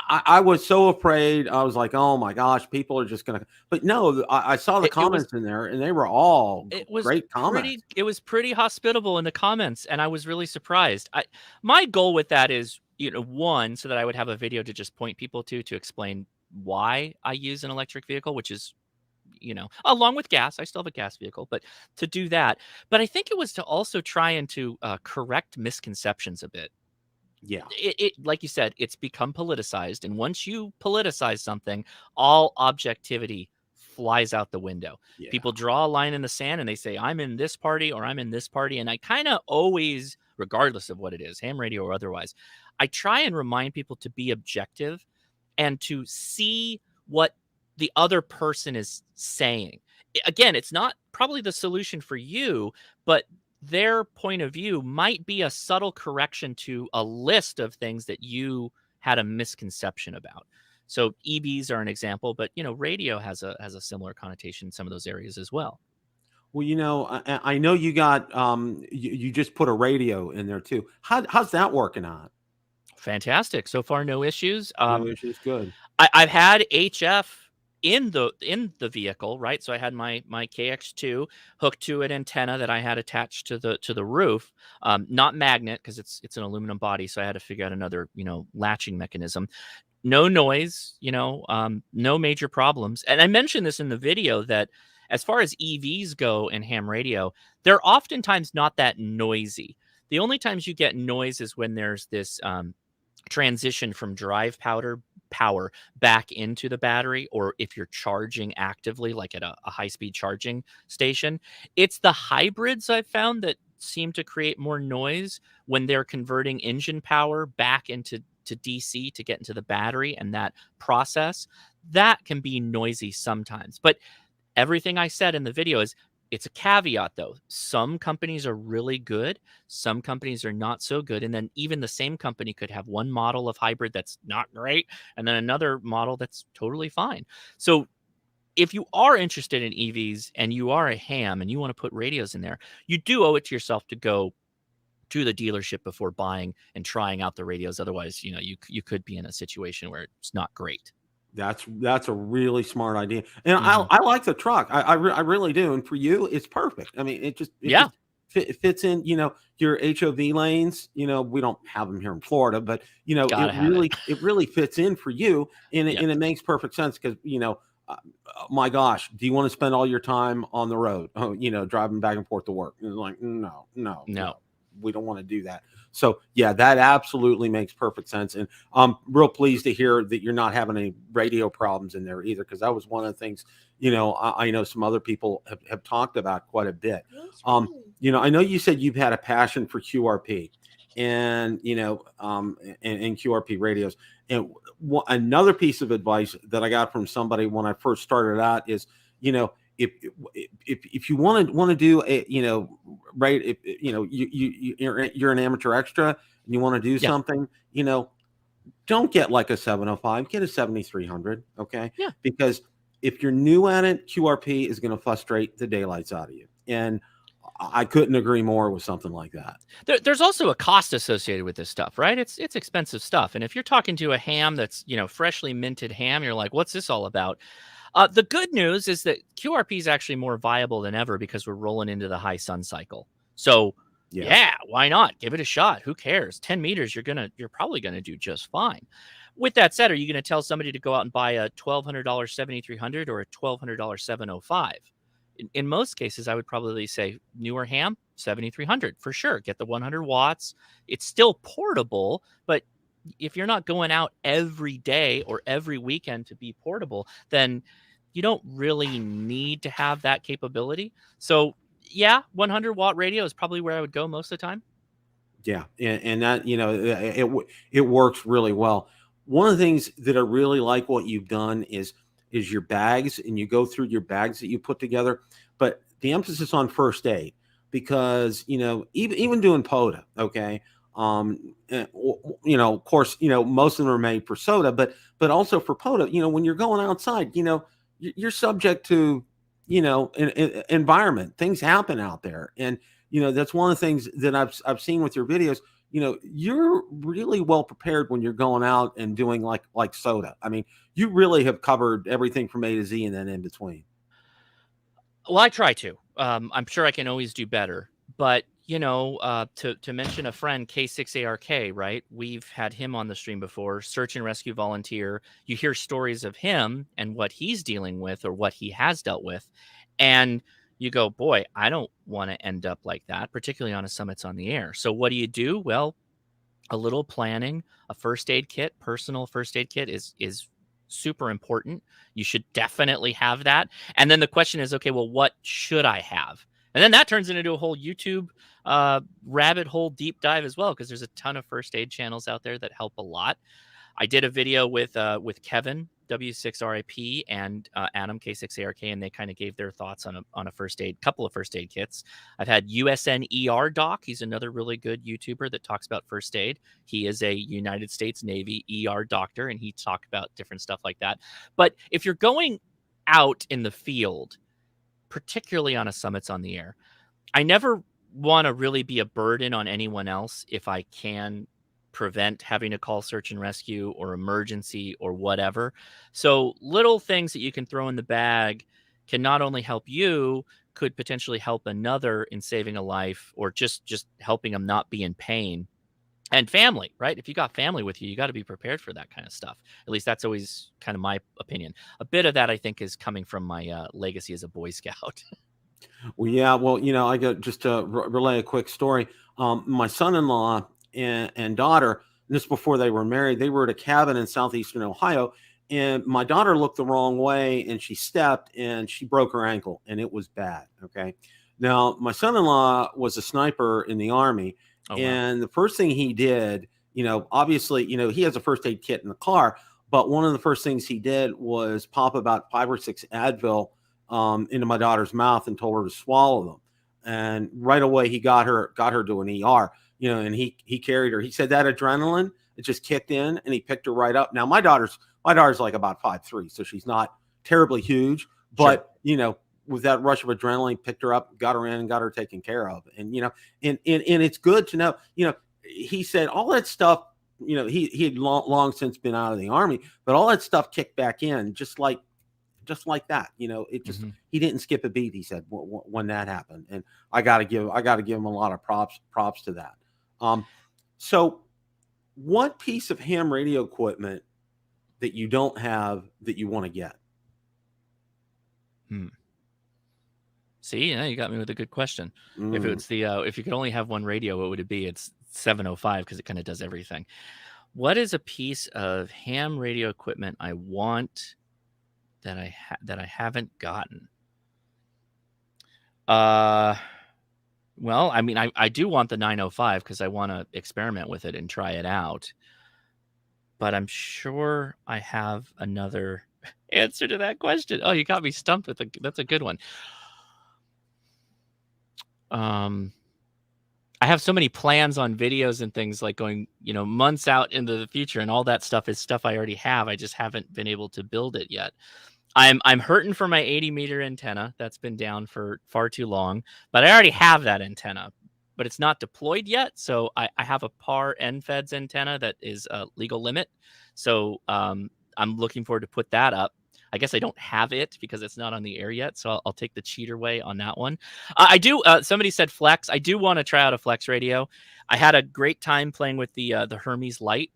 I was so afraid. I was like, oh my gosh, people are just gonna. But no, I saw the comments in there, and they were all great comments. It was pretty hospitable in the comments, and I was really surprised. My goal with that is, one, so that I would have a video to just point people to explain why I use an electric vehicle, which is, along with gas. I still have a gas vehicle, but to do that. But I think it was to also try and to correct misconceptions a bit. Yeah. It like you said, it's become politicized. And once you politicize something, all objectivity flies out the window. Yeah. People draw a line in the sand and they say, I'm in this party or I'm in this party. And I kind of always, regardless of what it is, ham radio or otherwise, I try and remind people to be objective and to see what the other person is saying. again, it's not probably the solution for you, but their point of view might be a subtle correction to a list of things that you had a misconception about. So EVs are an example, but radio has a similar connotation in some of those areas as well. Well, I know you got you just put a radio in there too. How's that working out? Fantastic. So far, no issues. No issues. Good. I've had HF in the vehicle, right? So I had my KX2 hooked to an antenna that I had attached to the roof, not magnet because it's an aluminum body. So I had to figure out another latching mechanism. No noise, no major problems. And I mentioned this in the video that as far as EVs go in ham radio, they're oftentimes not that noisy. The only times you get noise is when there's this transition from drive power back into the battery, or if you're charging actively, like at a high-speed charging station. It's the hybrids I've found that seem to create more noise when they're converting engine power back into DC to get into the battery, and that process that can be noisy sometimes. But everything I said in the video is, it's a caveat though. Some companies are really good, some companies are not so good, and then even the same company could have one model of hybrid that's not great and then another model that's totally fine. So if you are interested in EVs and you are a ham and you want to put radios in there, you do owe it to yourself to go to the dealership before buying and trying out the radios. Otherwise, you could be in a situation where it's not great. That's a really smart idea, and Mhm. I like the truck. I really do, and for you, it's perfect. I mean, it Yeah, just fits in. Your HOV lanes. We don't have them here in Florida, but gotta have it. it really fits in for you, and Yep. it makes perfect sense because uh, my gosh, do you want to spend all your time on the road? Oh, driving back and forth to work? And like, no, No. we don't want to do that. So yeah, that absolutely makes perfect sense. And I'm real pleased to hear that you're not having any radio problems in there either, because that was one of the things, I know some other people have talked about quite a bit. I know you said you've had a passion for QRP and, and QRP radios. And another piece of advice that I got from somebody when I first started out is, if you want to do a right, if you're an amateur extra and you want to do Yeah. something, don't get like a 705, get a 7300. Okay, Yeah. because if you're new at it, QRP is going to frustrate the daylights out of you, and I couldn't agree more with something like that. There's also a cost associated with this stuff, right? It's expensive stuff. And if you're talking to a ham that's, freshly minted ham, you're like, what's this all about? The good news is that QRP is actually more viable than ever because we're rolling into the high sun cycle. So yeah, why not? Give it a shot. Who cares? 10 meters, you're probably gonna do just fine. With that said, are you gonna tell somebody to go out and buy a $1,200 7300 or a $1,200 705? In most cases, I would probably say newer ham 7300 for sure. Get the 100 watts. It's still portable, but if you're not going out every day or every weekend to be portable, then you don't really need to have that capability. So yeah, 100-watt radio is probably where I would go most of the time. Yeah, and that it works really well. One of the things that I really like what you've done is your bags, and you go through your bags that you put together, but the emphasis on first aid, because even doing POTA, okay, of course, most of them are made for soda, but also for POTA, when you're going outside, you're subject to environment. Things happen out there, and that's one of the things that I've seen with your videos. You're really well prepared when you're going out and doing like soda. I mean, you really have covered everything from A to Z and then in between. Well, I try to. I'm sure I can always do better, but to mention a friend, K6ARK, right? We've had him on the stream before, search and rescue volunteer. You hear stories of him and what he's dealing with or what he has dealt with, and you go, boy, I don't want to end up like that, particularly on a Summits on the Air. So what do? Well, a little planning, a first aid kit, personal first aid kit is super important. You should definitely have that. And then the question is, okay, well, what should I have? And then that turns into a whole YouTube rabbit hole deep dive as well, because there's a ton of first aid channels out there that help a lot. I did a video with Kevin W6RIP and Adam K6ARK, and they kind of gave their thoughts on a couple of first aid kits. I've had USN Doc. He's another really good YouTuber that talks about first aid. He is a United States Navy ER doctor, and he talked about different stuff like that. But if you're going out in the field, particularly on a Summits on the Air, I never want to really be a burden on anyone else if I can prevent having to call search and rescue or emergency or whatever. So little things that you can throw in the bag can not only help you, could potentially help another in saving a life, or just helping them not be in pain. And family, right? If you got family with you, you got to be prepared for that kind of stuff. At least that's always kind of my opinion. A bit of that, I think, is coming from my legacy as a Boy Scout. Well, yeah. Well, I got just to relay a quick story. My son-in-law and daughter, and this before they were married, they were at a cabin in southeastern Ohio, and my daughter looked the wrong way and she stepped and she broke her ankle, and it was bad. Okay. Now, my son-in-law was a sniper in the Army, Oh, wow. and the first thing he did, obviously, he has a first aid kit in the car, but one of the first things he did was pop about 5 or 6 Advil into my daughter's mouth and told her to swallow them. And right away he got her to an ER, and he carried her. He said that adrenaline, it just kicked in and he picked her right up. Now my daughter's like about 5'3", so she's not terribly huge, but sure. With that rush of adrenaline, picked her up, got her in and got her taken care of. And, and it's good to know, he said all that stuff, he had long since been out of the Army, but all that stuff kicked back in just like that. It just, he didn't skip a beat, he said, when that happened. And I got to give him a lot of props to that. So what piece of ham radio equipment that you don't have that you want to get? See, you got me with a good question. If it's if you could only have one radio, what would it be? It's 705, because it kind of does everything. What is a piece of ham radio equipment I want that I haven't gotten? Well, I mean, I do want the 905 because I want to experiment with it and try it out. But I'm sure I have another answer to that question. Oh, you got me stumped that's a good one. I have so many plans on videos and things like going, months out into the future, and all that stuff is stuff I already have. I just haven't been able to build it yet. I'm hurting for my 80-meter antenna. That's been down for far too long, but I already have that antenna, but it's not deployed yet. So I have a PAR NFEDS antenna that is a legal limit. So I'm looking forward to put that up. I guess I don't have it because it's not on the air yet, so I'll take the cheater way on that one. I do. Somebody said Flex. I do want to try out a Flex radio. I had a great time playing with the Hermes Lite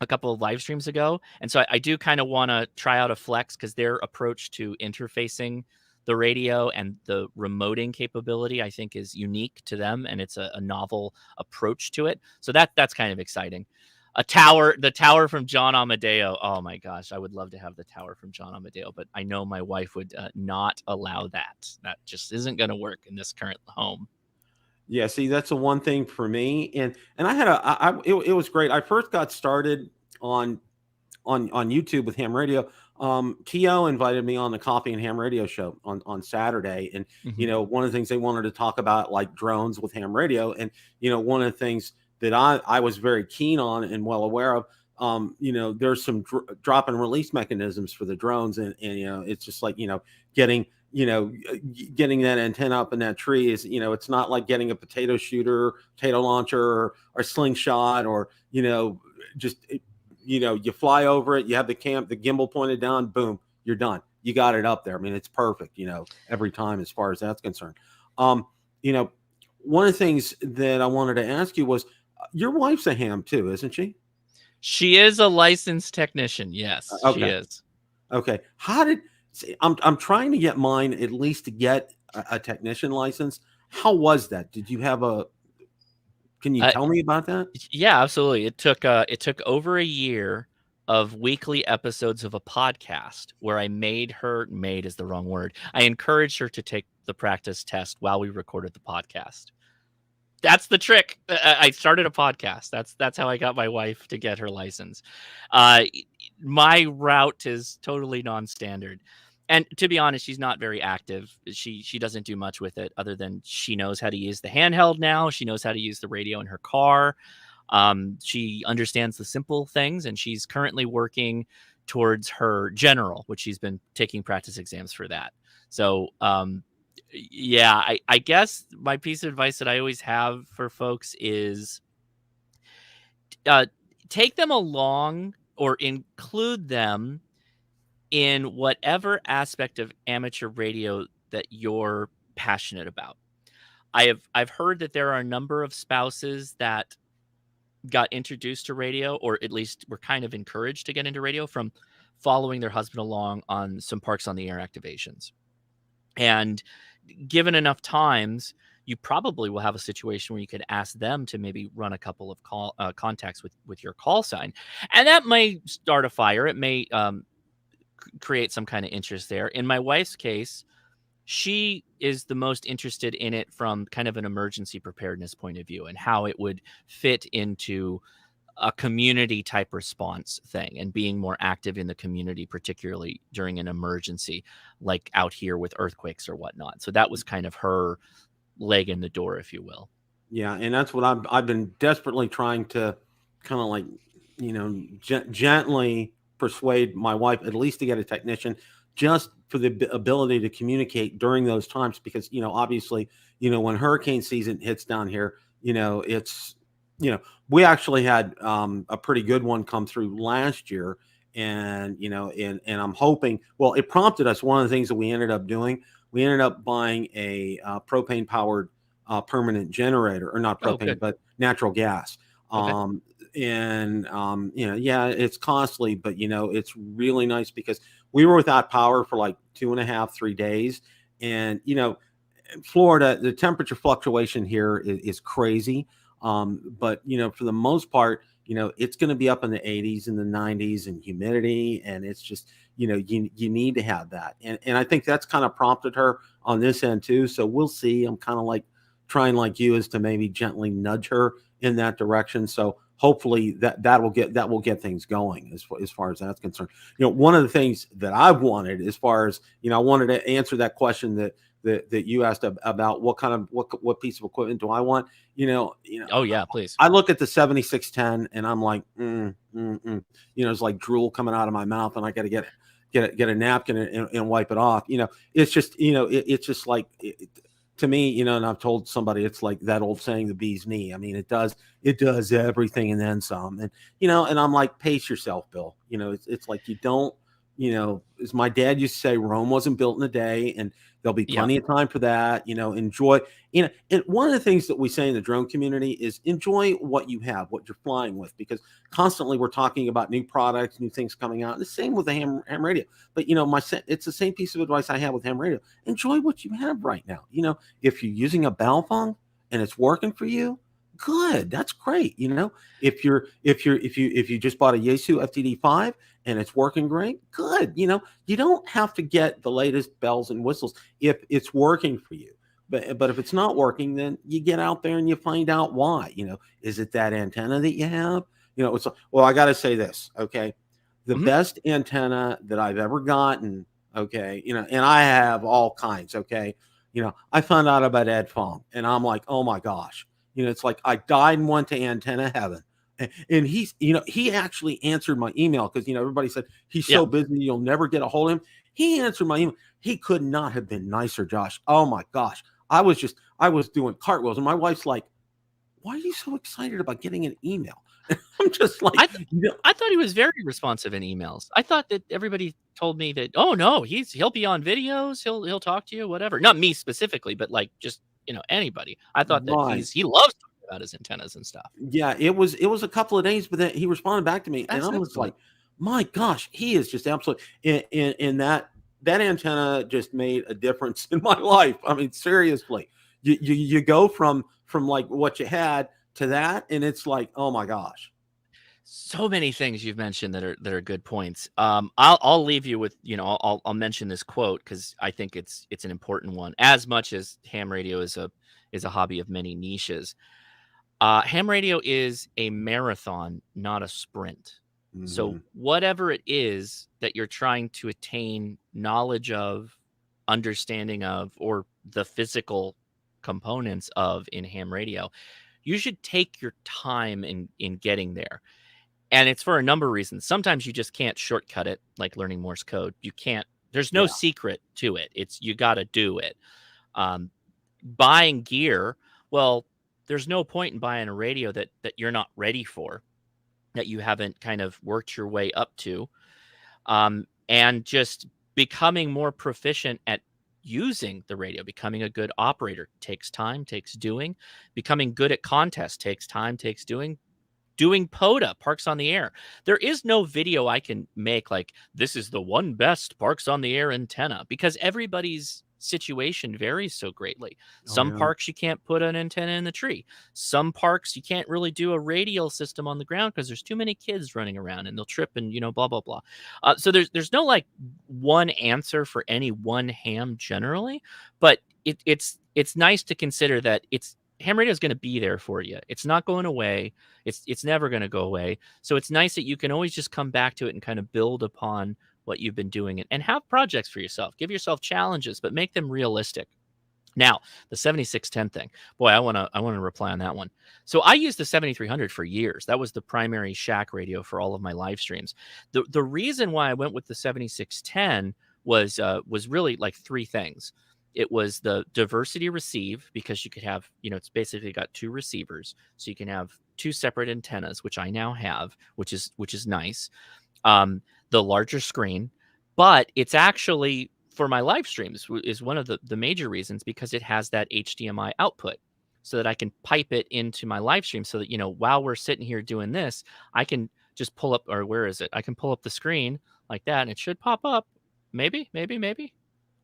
a couple of live streams ago, and so I do kind of want to try out a Flex because their approach to interfacing the radio and the remoting capability, I think, is unique to them, and it's a novel approach to it. So that's kind of exciting. The tower from John Amadeo. Oh my gosh, I would love to have the tower from John Amadeo, but I know my wife would not allow that. That just isn't going to work in this current home. Yeah, see, that's the one thing for me, and I had it was great. I first got started on YouTube with ham radio. TO invited me on the Coffee and Ham Radio show on Saturday, and one of the things they wanted to talk about, like drones with ham radio, and one of the things that I was very keen on and well aware of, there's some drop and release mechanisms for the drones, and it's just like getting that antenna up in that tree is, it's not like getting a potato shooter, potato launcher, or slingshot, or just you fly over it, you have the gimbal pointed down, boom, you're done, you got it up there. I mean, it's perfect every time as far as that's concerned. One of the things that I wanted to ask you was, your wife's a ham too, isn't she? She is a licensed technician. Yes, okay. She is. Okay. I'm trying to get mine, at least to get a technician license. How was that? Did you have can you tell me about that? Yeah, absolutely. It took over a year of weekly episodes of a podcast where I made is the wrong word. I encouraged her to take the practice test while we recorded the podcast. That's the trick. I started a podcast. That's how I got my wife to get her license. my route is totally non-standard. And to be honest, she's not very active. She doesn't do much with it other than she knows how to use the handheld now. She knows how to use the radio in her car. She understands the simple things, and she's currently working towards her general, which she's been taking practice exams for that. So, yeah, I guess my piece of advice that I always have for folks is take them along or include them in whatever aspect of amateur radio that you're passionate about. I've heard that there are a number of spouses that got introduced to radio, or at least were kind of encouraged to get into radio from following their husband along on some Parks on the Air activations. And given enough times, you probably will have a situation where you could ask them to maybe run a couple of contacts with your call sign, and that may start a fire. It may create some kind of interest there. In my wife's case, she is the most interested in it from kind of an emergency preparedness point of view and how it would fit into a community type response thing and being more active in the community, particularly during an emergency, like out here with earthquakes or whatnot. So that was kind of her leg in the door, if you will. Yeah, and that's what I've been desperately trying to kind of like, gently persuade my wife at least to get a technician, just for the ability to communicate during those times, because obviously when hurricane season hits down here, it's we actually had a pretty good one come through last year, and and I'm hoping, well, it prompted us. One of the things that we ended up doing, we ended up buying a propane powered permanent generator, or not propane, but natural gas. Okay. Yeah, it's costly, but it's really nice because we were without power for like 2.5-3 days. And Florida, the temperature fluctuation here is crazy. But for the most part, it's going to be up in the 80s and the 90s, and humidity, and it's just you need to have that. And I think that's kind of prompted her on this end too. So we'll see. I'm kind of like trying, like you, is to maybe gently nudge her in that direction. So hopefully that will get things going as far as that's concerned. One of the things that I've wanted, as far as I wanted to answer that question that you asked about what piece of equipment do I want. Oh yeah, please. I look at the 7610 and I'm like, it's like drool coming out of my mouth, and I got to get a napkin and wipe it off. It's just it's just like. To me, and I've told somebody, it's like that old saying, the bee's knee. I mean, it does everything and then some. And and I'm like, pace yourself, Bill. It's like, you don't, as my dad used to say, Rome wasn't built in a day, and there'll be plenty of time for that. Enjoy. And one of the things that we say in the drone community is enjoy what you have, what you're flying with, because constantly we're talking about new products, new things coming out. The same with the ham radio. But it's the same piece of advice I have with ham radio. Enjoy what you have right now. If you're using a Baofeng and it's working for you, good. That's great. If you just bought a Yaesu FTD5 and it's working great, good. You don't have to get the latest bells and whistles if it's working for you. But if it's not working, then you get out there and you find out why. Is it that antenna that you have? Well, I got to say this, okay? The best antenna that I've ever gotten, okay, and I have all kinds, okay? I found out about Ed Fong, and I'm like, oh my gosh. It's like I died and went to antenna heaven. And he's, he actually answered my email, because, everybody said he's so busy, you'll never get a hold of him. He answered my email. He could not have been nicer, Josh. Oh my gosh. I was doing cartwheels, and my wife's like, why are you so excited about getting an email? I'm just like, I thought he was very responsive in emails. I thought that everybody told me that, oh no, he'll be on videos. He'll talk to you, whatever. Not me specifically, but like just, anybody. I thought that he loves talking about his antennas and stuff. Yeah, it was a couple of days, but then he responded back to me, and I was like, my gosh, he is just absolutely in that antenna just made a difference in my life. I mean, seriously, you go from like what you had to that, and it's like, oh my gosh. So many things you've mentioned that are good points. I'll leave you with, I'll mention this quote because I think it's an important one. As much as ham radio is a hobby of many niches, ham radio is a marathon, not a sprint. So Mhm. whatever it is that you're trying to attain knowledge of, understanding of, or the physical components of in ham radio, you should take your time in getting there. And it's for a number of reasons. Sometimes you just can't shortcut it, like learning Morse code. You can't. There's no Yeah. secret to it. It's you got to do it. Um, Buying gear, well, there's no point in buying a radio that you're not ready for, that you haven't kind of worked your way up to. And just becoming more proficient at using the radio, becoming a good operator takes time, takes doing. Becoming good at contests takes time, takes doing. Doing POTA, Parks on the Air. There is no video I can make like, this is the one best Parks on the Air antenna, because everybody's situation varies so greatly. Oh Some yeah. parks you can't put an antenna in the tree. Some parks you can't really do a radial system on the ground because there's too many kids running around and they'll trip and blah blah blah. So there's no like one answer for any one ham generally, but it's nice to consider that ham radio is going to be there for you. It's not going away. It's never going to go away. So it's nice that you can always just come back to it and kind of build upon what you've been doing, and have projects for yourself. Give yourself challenges, but make them realistic. Now, the 7610 thing. Boy, I want to reply on that one. So I used the 7300 for years. That was the primary shack radio for all of my live streams. The reason why I went with the 7610 was really like three things. It was the diversity receive, because you could have, it's basically got two receivers, so you can have two separate antennas, which I now have, which is nice. The larger screen, but it's actually for my live streams is one of the major reasons, because it has that HDMI output, so that I can pipe it into my live stream, so that while we're sitting here doing this, I can just pull up, or where is it? I can pull up the screen like that, and it should pop up. Maybe.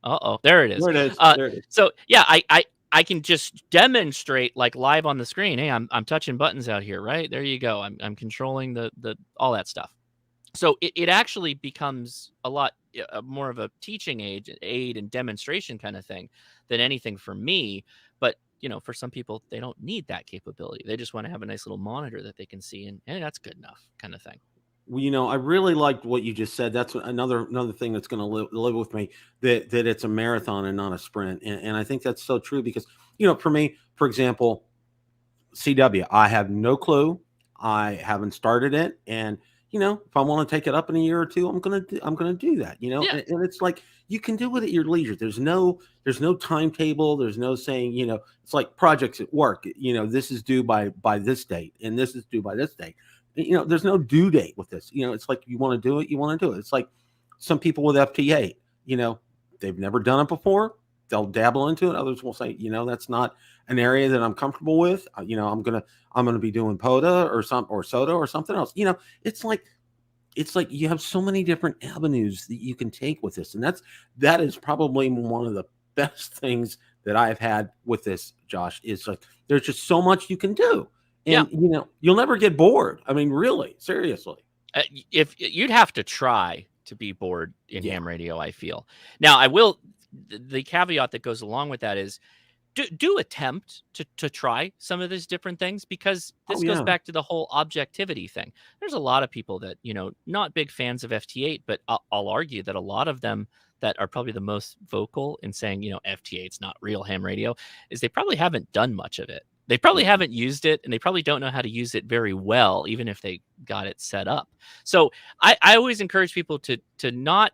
Uh-oh, there it is. There it is. There it is. So yeah, I can just demonstrate like live on the screen. Hey, I'm touching buttons out here, right? There you go. I'm controlling the all that stuff. So it actually becomes a lot more of a teaching aid and demonstration kind of thing than anything for me. But for some people, they don't need that capability. They just want to have a nice little monitor that they can see, and that's good enough kind of thing. Well, I really liked what you just said. That's another thing that's going to live with me. That it's a marathon and not a sprint, and I think that's so true because for me, for example, CW, I have no clue. I haven't started it, and if I want to take it up in a year or two, I'm gonna do that. Yeah. And it's like you can do it at your leisure. There's no timetable. There's no saying. It's like projects at work. This is due by this date, and this is due by this date. There's no due date with this. It's like you want to do it, you want to do it. It's like some people with FT8. They've never done it before. They'll dabble into it. Others will say, that's not an area that I'm comfortable with. I'm gonna be doing POTA or SOTA or something else. It's like you have so many different avenues that you can take with this, and that is probably one of the best things that I've had with this, Josh. Is like there's just so much you can do, and you'll never get bored. I mean, really, seriously. If you'd have to try to be bored in Yeah. ham radio, I feel. Now, I will. The caveat that goes along with that is do attempt to try some of these different things, because this Oh goes yeah. back to the whole objectivity thing. There's a lot of people that, not big fans of FT8, but I'll argue that a lot of them that are probably the most vocal in saying, FT8's not real ham radio, is they probably haven't done much of it. They probably haven't used it, and they probably don't know how to use it very well, even if they got it set up. So I always encourage people to not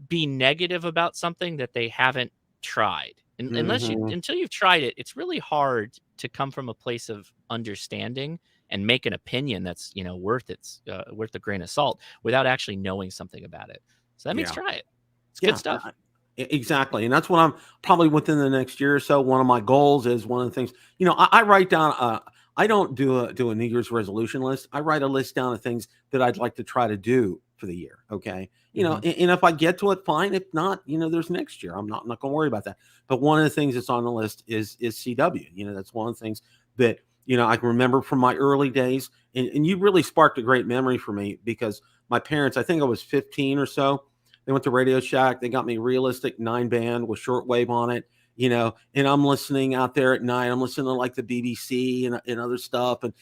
be negative about something that they haven't tried. And Mhm. until you've tried it, it's really hard to come from a place of understanding and make an opinion that's worth a grain of salt without actually knowing something about it. So that means Yeah. try it. It's good Yeah. stuff. Exactly. And that's what I'm probably within the next year or so. One of my goals is one of the things, I write down, I don't do a New Year's resolution list. I write a list down of things that I'd like to try to do for the year. Okay. Mhm. And if I get to it, fine. If not, there's next year. I'm not going to worry about that. But one of the things that's on the list is CW. That's one of the things that, I can remember from my early days, and you really sparked a great memory for me because my parents, I think I was 15 or so. They went to Radio Shack. They got me realistic 9-band with shortwave on it. and I'm listening out there at night. I'm listening to like the BBC and other stuff. And,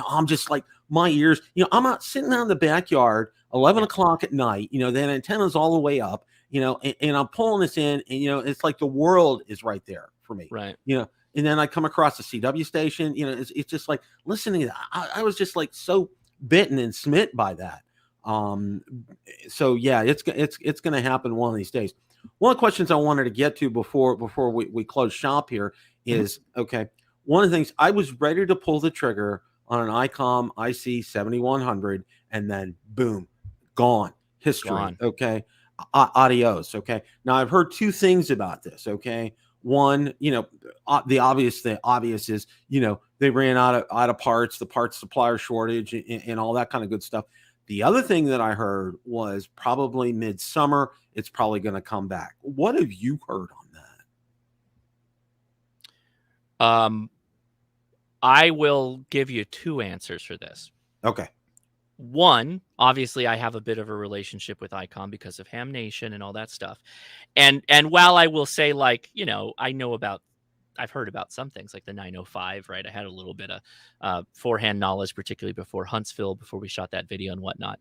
I'm just like my ears, I'm out sitting out in the backyard, 11 o'clock at night, the antenna's all the way up, and I'm pulling this in and, it's like the world is right there for me, Right. And then I come across the CW station, it's just like listening to that. I was just like so bitten and smitten by that. So yeah, it's going to happen one of these days. One of the questions I wanted to get to before we close shop here is, okay, one of the things, I was ready to pull the trigger on an ICOM IC 7100 and then boom, gone. History. Gone. Okay. Adios. Okay. Now I've heard two things about this. Okay. One, the obvious is, they ran out of parts, the parts supplier shortage and all that kind of good stuff. The other thing that I heard was probably midsummer, it's probably going to come back. What have you heard on that? I will give you two answers for this. Okay. One, obviously, I have a bit of a relationship with ICOM because of HamNation and all that stuff. And while I will say, like, I've heard about some things like the 905, right? I had a little bit of forehand knowledge, particularly before Huntsville, before we shot that video and whatnot.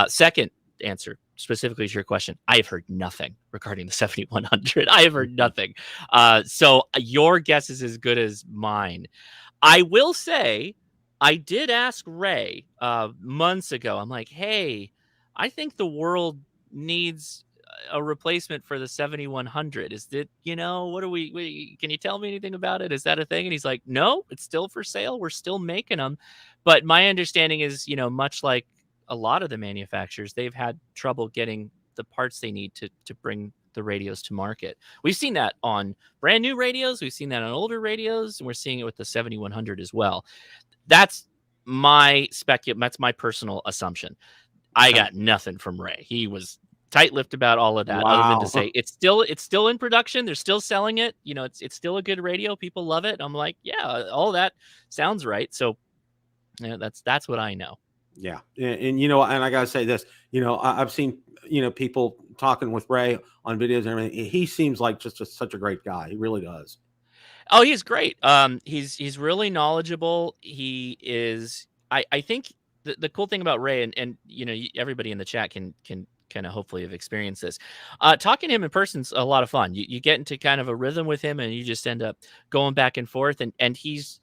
Second answer, specifically to your question, I have heard nothing regarding the 7100. I have heard nothing. So your guess is as good as mine. I will say, I did ask Ray months ago. I'm like, hey, I think the world needs a replacement for the 7100. Is it, what are can you tell me anything about it? Is that a thing? And he's like, no, it's still for sale. We're still making them. But my understanding is, much like a lot of the manufacturers, they've had trouble getting the parts they need to bring the radios to market. We've seen that on brand new radios. We've seen that on older radios, and we're seeing it with the 7100 as well. That's my That's my personal assumption. I got nothing from Ray. He was tight-lipped about all of that, other than to say it's still in production. They're still selling it. It's still a good radio. People love it. I'm like, yeah, all that sounds right. So that's what I know. Yeah. And and I got to say this, I've seen, people talking with Ray on videos and everything. He seems like just such a great guy. He really does. Oh, he's great. He's really knowledgeable. He is. I think the cool thing about Ray, and everybody in the chat can kind of hopefully have experienced this. Talking to him in person's a lot of fun. You get into kind of a rhythm with him, and you just end up going back and forth. And he's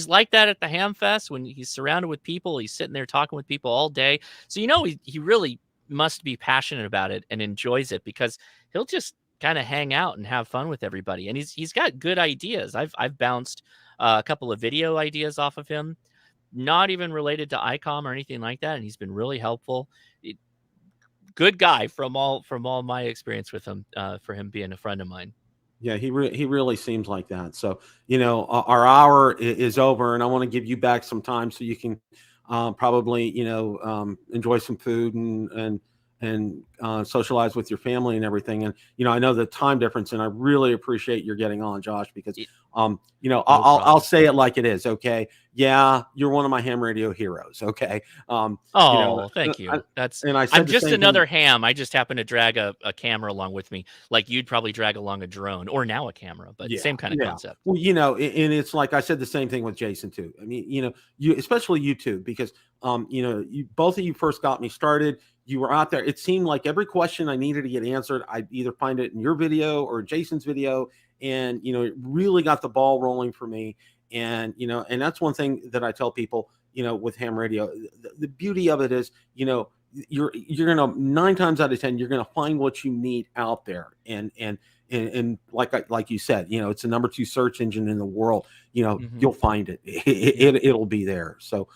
like that at the Ham Fest when he's surrounded with people. He's sitting there talking with people all day. So he really must be passionate about it and enjoys it, because he'll just kind of hang out and have fun with everybody. And he's got good ideas. I've bounced a couple of video ideas off of him, not even related to ICOM or anything like that. And he's been really helpful. Good guy from all my experience with him, for him being a friend of mine. Yeah, he really seems like that. So, our hour is over, and I want to give you back some time so you can probably, enjoy some food and socialize with your family and everything. And, I know the time difference, and I really appreciate your getting on, Josh, because, I'll say it like it is. Okay. Yeah. You're one of my ham radio heroes. Okay. Thank you. I'm just another thing. ham. I just happen to drag a camera along with me. Like you'd probably drag along a drone, or now a camera, but same kind of concept. Well, and it's like I said the same thing with Jason too. I mean, you, especially you two, because, you both of you first got me started. You were out there. It seemed like every question I needed to get answered, I'd either find it in your video or Jason's video. And, it really got the ball rolling for me. And, and that's one thing that I tell people, with ham radio, the beauty of it is, you're going to 9 times out of 10, you're going to find what you need out there. And like you said, it's the number 2 search engine in the world. You'll find it. It'll be there. So,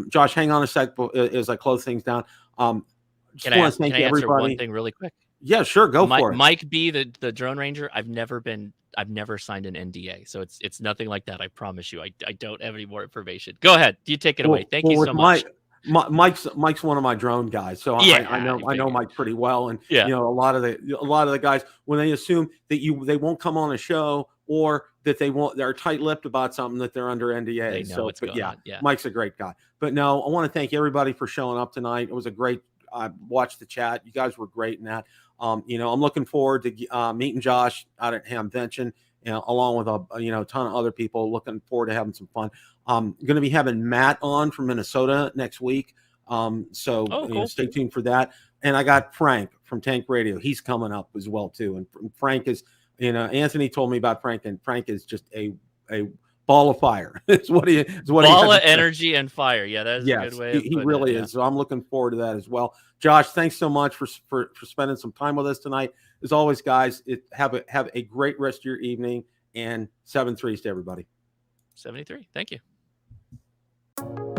Josh, hang on a sec as I close things down. Can I answer one thing really quick? Yeah, sure. Go for it. Mike B, the drone ranger. I've never signed an NDA, so it's nothing like that. I promise you. I don't have any more information. Go ahead. You take it away. Thank you so much. Mike's one of my drone guys, so I know Mike pretty well, and a lot of the guys, when they assume that they won't come on a show, or that they're tight-lipped about something, that they're under NDA. They know what's going on. Yeah, Mike's a great guy. But no, I want to thank everybody for showing up tonight. It was a great. I watched the chat. You guys were great in that. I'm looking forward to meeting Josh out at HamVention along with a ton of other people. Looking forward to having some fun. I'm going to be having Matt on from Minnesota next week. So cool. stay tuned for that. And I got Frank from Tank Radio. He's coming up as well too. And Frank is, Anthony told me about Frank, and Frank is just a ball of fire. It's what he is. Ball of energy and fire. Yeah, that is a good way. He really is. So I'm looking forward to that as well. Josh, thanks so much for spending some time with us tonight. As always, guys, have a great rest of your evening, and 7-3s to everybody. 73. Thank you.